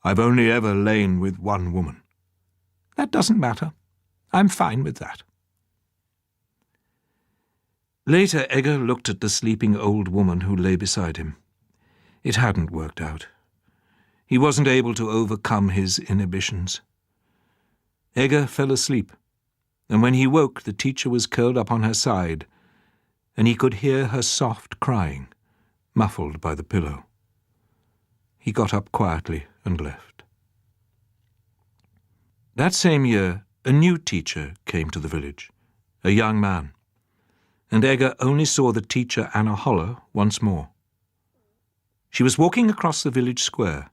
"I've only ever lain with one woman." "That doesn't matter. I'm fine with that." Later, Egger looked at the sleeping old woman who lay beside him. It hadn't worked out. He wasn't able to overcome his inhibitions. Egger fell asleep, and when he woke, the teacher was curled up on her side, and he could hear her soft crying, muffled by the pillow. He got up quietly and left. That same year, a new teacher came to the village, a young man, and Egger only saw the teacher Anna Holler once more. She was walking across the village square,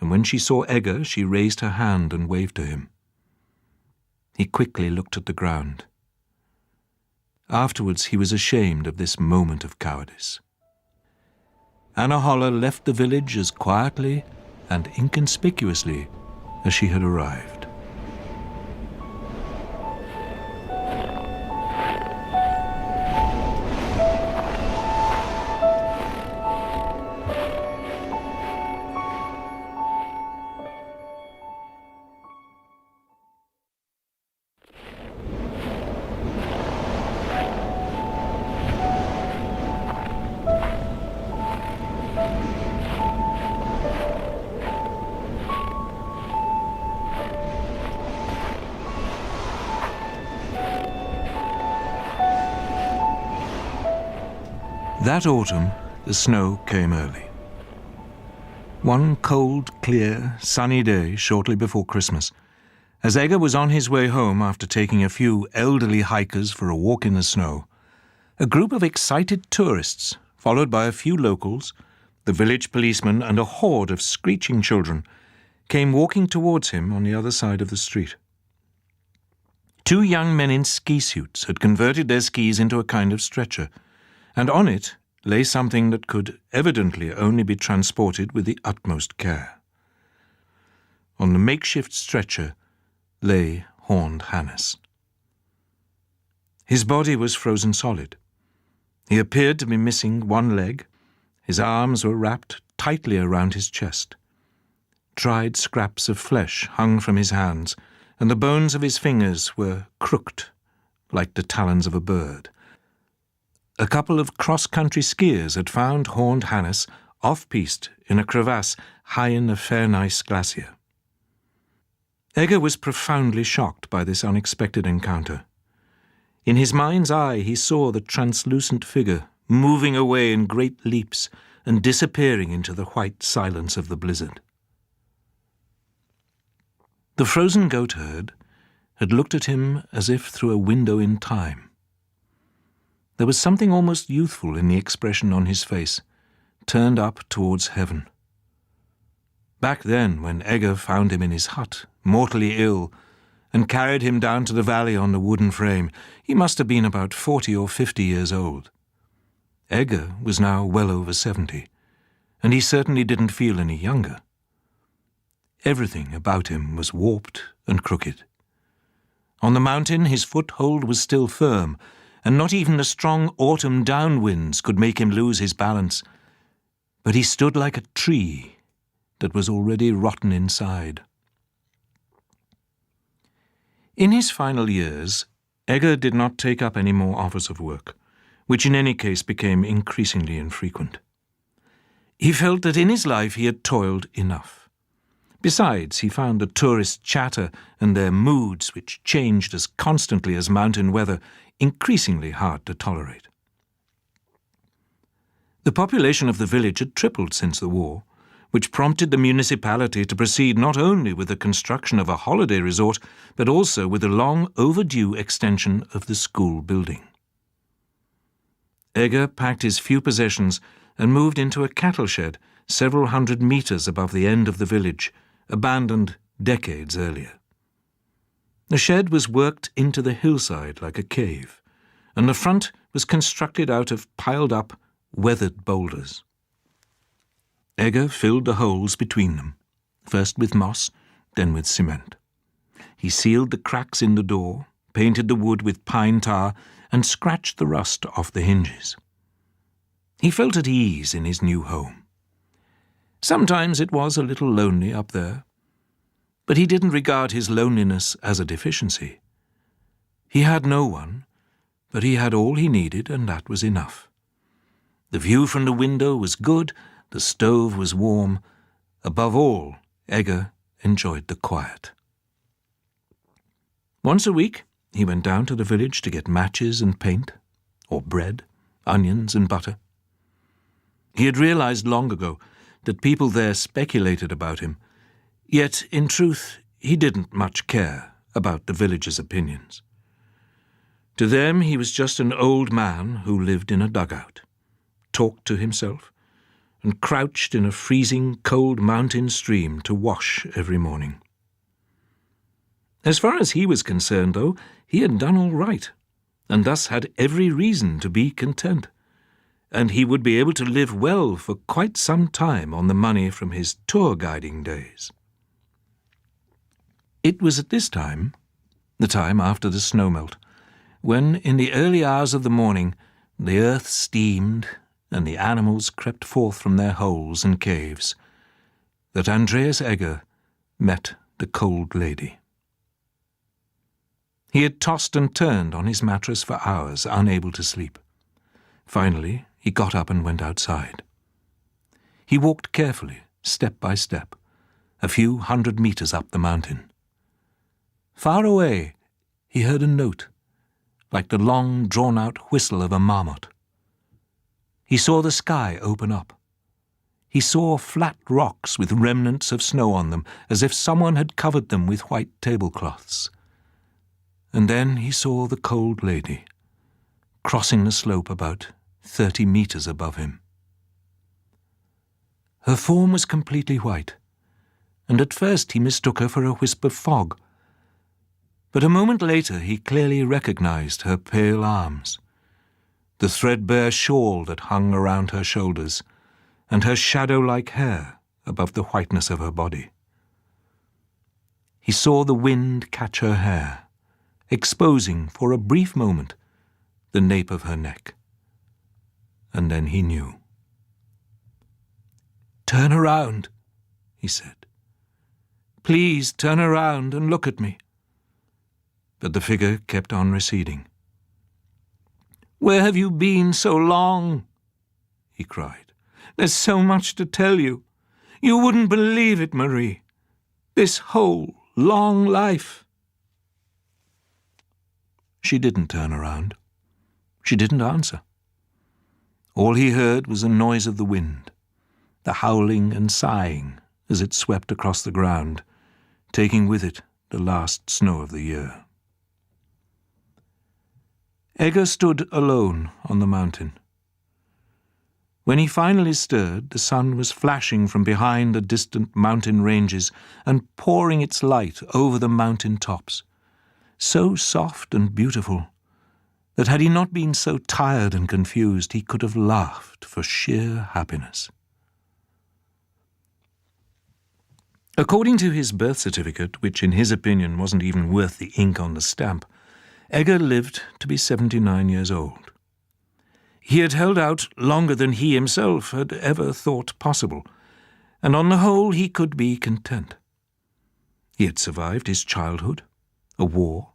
and when she saw Egger, she raised her hand and waved to him. He quickly looked at the ground. Afterwards, he was ashamed of this moment of cowardice. Anna Holler left the village as quietly and inconspicuously as she had arrived. That autumn, the snow came early. One cold, clear, sunny day shortly before Christmas, As Egger was on his way home after taking a few elderly hikers for a walk in the snow, a group of excited tourists, followed by a few locals, the village policeman and a horde of screeching children, came walking towards him on the other side of the street. Two young men in ski suits had converted their skis into a kind of stretcher, and on it lay something that could evidently only be transported with the utmost care. On the makeshift stretcher lay Horned Hannes. His body was frozen solid. He appeared to be missing one leg. His arms were wrapped tightly around his chest. Dried scraps of flesh hung from his hands, and the bones of his fingers were crooked like the talons of a bird. A couple of cross-country skiers had found Horned Hannes off-piste in a crevasse high in the Ferneiss glacier. Egger was profoundly shocked by this unexpected encounter. In his mind's eye he saw the translucent figure moving away in great leaps and disappearing into the white silence of the blizzard. The frozen goatherd had looked at him as if through a window in time. There was something almost youthful in the expression on his face, turned up towards heaven. Back then, when Egger found him in his hut, mortally ill, and carried him down to the valley on the wooden frame, he must have been about 40 or 50 years old. Egger was now well over 70, and he certainly didn't feel any younger. Everything about him was warped and crooked. On the mountain his foothold was still firm, and not even the strong autumn downwinds could make him lose his balance. But he stood like a tree that was already rotten inside. In his final years, Egger did not take up any more offers of work, which in any case became increasingly infrequent. He felt that in his life he had toiled enough. Besides, he found the tourist chatter and their moods, which changed as constantly as mountain weather, increasingly hard to tolerate. The population of the village had tripled since the war, which prompted the municipality to proceed not only with the construction of a holiday resort, but also with the long overdue extension of the school building. Egger packed his few possessions and moved into a cattle shed several hundred meters above the end of the village, abandoned decades earlier. The shed was worked into the hillside like a cave, and the front was constructed out of piled-up, weathered boulders. Egger filled the holes between them, first with moss, then with cement. He sealed the cracks in the door, painted the wood with pine tar, and scratched the rust off the hinges. He felt at ease in his new home. Sometimes it was a little lonely up there, but he didn't regard his loneliness as a deficiency. He had no one, but he had all he needed, and that was enough. The view from the window was good, the stove was warm. Above all, Egger enjoyed the quiet. Once a week, he went down to the village to get matches and paint, or bread, onions and butter. He had realized long ago that people there speculated about him, yet, in truth, he didn't much care about the villagers' opinions. To them he was just an old man who lived in a dugout, talked to himself, and crouched in a freezing, cold mountain stream to wash every morning. As far as he was concerned, though, he had done all right, and thus had every reason to be content, and he would be able to live well for quite some time on the money from his tour-guiding days. It was at this time, the time after the snowmelt, when in the early hours of the morning the earth steamed and the animals crept forth from their holes and caves, that Andreas Egger met the cold lady. He had tossed and turned on his mattress for hours, unable to sleep. Finally, he got up and went outside. He walked carefully, step by step, a few 100 meters up the mountain. Far away, he heard a note, like the long, drawn-out whistle of a marmot. He saw the sky open up. he saw flat rocks with remnants of snow on them, as if someone had covered them with white tablecloths. And then he saw the cold lady, crossing the slope about 30 meters above him. Her form was completely white, and at first he mistook her for a wisp of fog. But a moment later he clearly recognized her pale arms, the threadbare shawl that hung around her shoulders, and her shadow-like hair above the whiteness of her body. He saw the wind catch her hair, exposing for a brief moment the nape of her neck. And then he knew. "Turn around," he said. "Please turn around and look at me." But the figure kept on receding. "Where have you been so long?" he cried. "There's so much to tell you. You wouldn't believe it, Marie. This whole long life." She didn't turn around. She didn't answer. All he heard was the noise of the wind, the howling and sighing as it swept across the ground, taking with it the last snow of the year. Egger stood alone on the mountain. When he finally stirred, the sun was flashing from behind the distant mountain ranges and pouring its light over the mountain tops, so soft and beautiful that had he not been so tired and confused, he could have laughed for sheer happiness. According to his birth certificate, which in his opinion wasn't even worth the ink on the stamp, Egger lived to be 79 years old. He had held out longer than he himself had ever thought possible, and on the whole he could be content. He had survived his childhood, a war,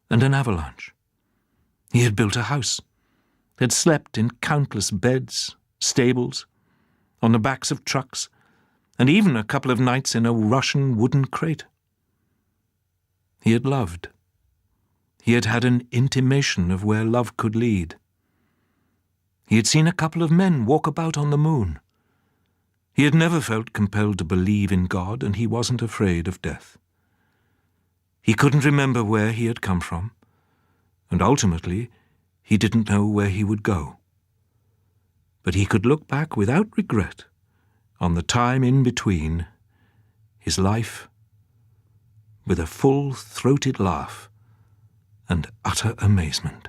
and an avalanche. He had built a house, had slept in countless beds, stables, on the backs of trucks, and even a couple of nights in a Russian wooden crate. He had loved. He had had an intimation of where love could lead. He had seen a couple of men walk about on the moon. He had never felt compelled to believe in God, and he wasn't afraid of death. He couldn't remember where he had come from, and ultimately he didn't know where he would go. But he could look back without regret on the time in between, his life, with a full-throated laugh and utter amazement.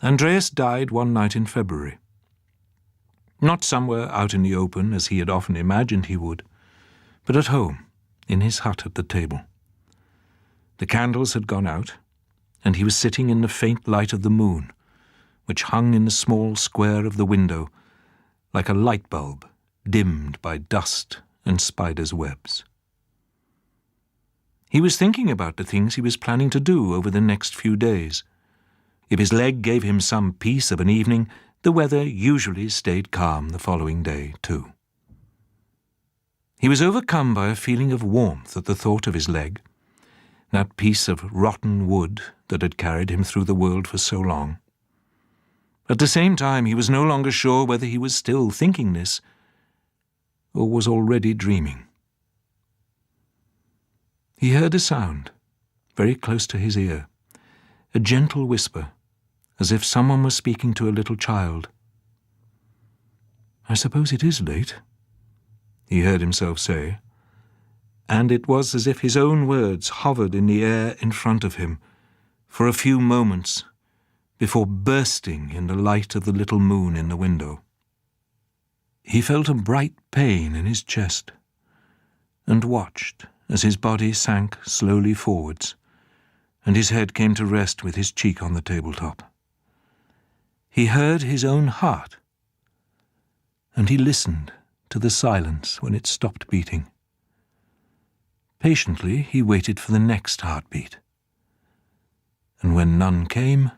Andreas died one night in February. Not somewhere out in the open, as he had often imagined he would, but at home, in his hut at the table. The candles had gone out, and he was sitting in the faint light of the moon, which hung in the small square of the window, like a light bulb dimmed by dust and spiders' webs. He was thinking about the things he was planning to do over the next few days. If his leg gave him some peace of an evening, the weather usually stayed calm the following day, too. He was overcome by a feeling of warmth at the thought of his leg, that piece of rotten wood that had carried him through the world for so long. At the same time, he was no longer sure whether he was still thinking this or was already dreaming. He heard a sound, very close to his ear, a gentle whisper, as if someone was speaking to a little child. "I suppose it is late," he heard himself say, and it was as if his own words hovered in the air in front of him for a few moments before bursting in the light of the little moon in the window. He felt a bright pain in his chest and watched as his body sank slowly forwards and his head came to rest with his cheek on the tabletop. He heard his own heart, and he listened to the silence when it stopped beating. Patiently he waited for the next heartbeat, and when none came,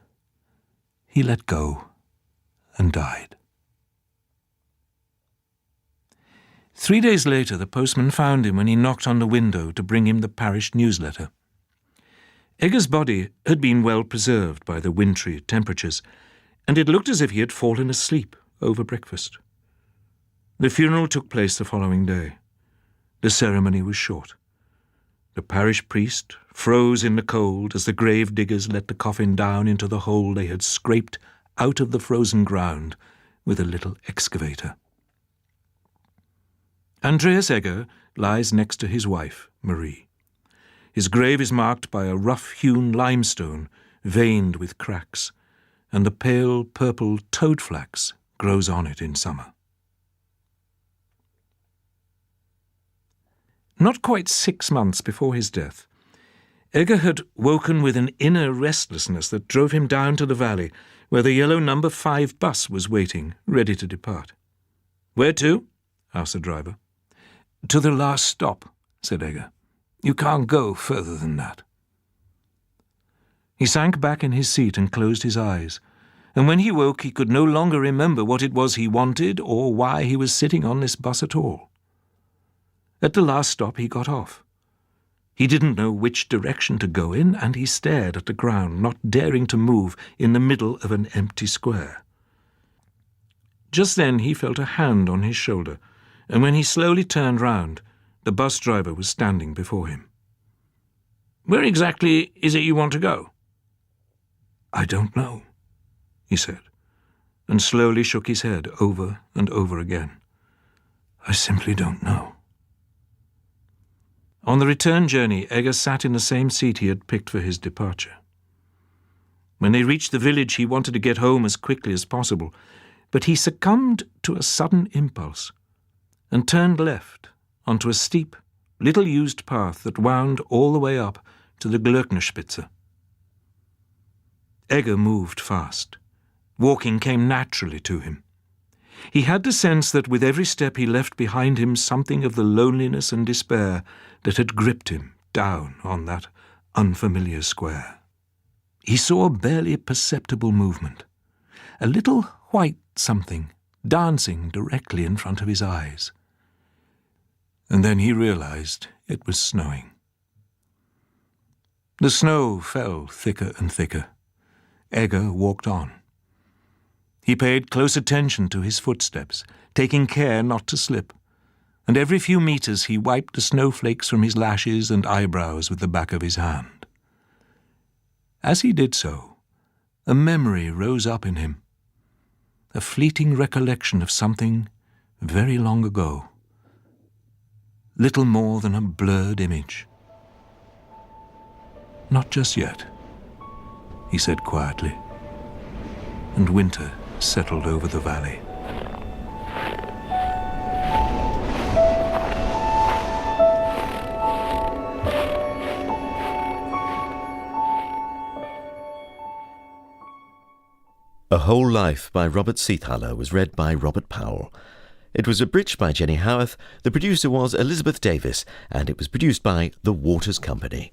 he let go and died. 3 days later, the postman found him when he knocked on the window to bring him the parish newsletter. Egger's body had been well preserved by the wintry temperatures, and it looked as if he had fallen asleep over breakfast. The funeral took place the following day. The ceremony was short. The parish priest froze in the cold as the grave diggers let the coffin down into the hole they had scraped out of the frozen ground with a little excavator. Andreas Egger lies next to his wife, Marie. His grave is marked by a rough-hewn limestone veined with cracks, and the pale purple toadflax grows on it in summer. Not quite 6 months before his death, Egger had woken with an inner restlessness that drove him down to the valley, where the yellow number 5 bus was waiting, ready to depart. "Where to?" asked the driver. "To the last stop," said Egger. "You can't go further than that." He sank back in his seat and closed his eyes, and when he woke he could no longer remember what it was he wanted or why he was sitting on this bus at all. At the last stop he got off. He didn't know which direction to go in, and he stared at the ground, not daring to move in the middle of an empty square. Just then he felt a hand on his shoulder, and when he slowly turned round, the bus driver was standing before him. "Where exactly is it you want to go?" "I don't know," he said, and slowly shook his head over and over again. "I simply don't know." On the return journey, Egger sat in the same seat he had picked for his departure. When they reached the village, he wanted to get home as quickly as possible, but he succumbed to a sudden impulse and turned left onto a steep, little-used path that wound all the way up to the Glöcknerspitze. Egger moved fast. Walking came naturally to him. He had the sense that with every step he left behind him something of the loneliness and despair that had gripped him down on that unfamiliar square. He saw a barely perceptible movement, a little white something dancing directly in front of his eyes. And then he realized it was snowing. The snow fell thicker and thicker. Egger walked on. He paid close attention to his footsteps, taking care not to slip, and every few meters he wiped the snowflakes from his lashes and eyebrows with the back of his hand. As he did so, a memory rose up in him, a fleeting recollection of something very long ago, little more than a blurred image. "Not just yet," he said quietly, and winter settled over the valley. A Whole Life by Robert Seethaler was read by Robert Powell. It was abridged by Jenny Howarth, the producer was Elizabeth Davis, and it was produced by The Waters Company.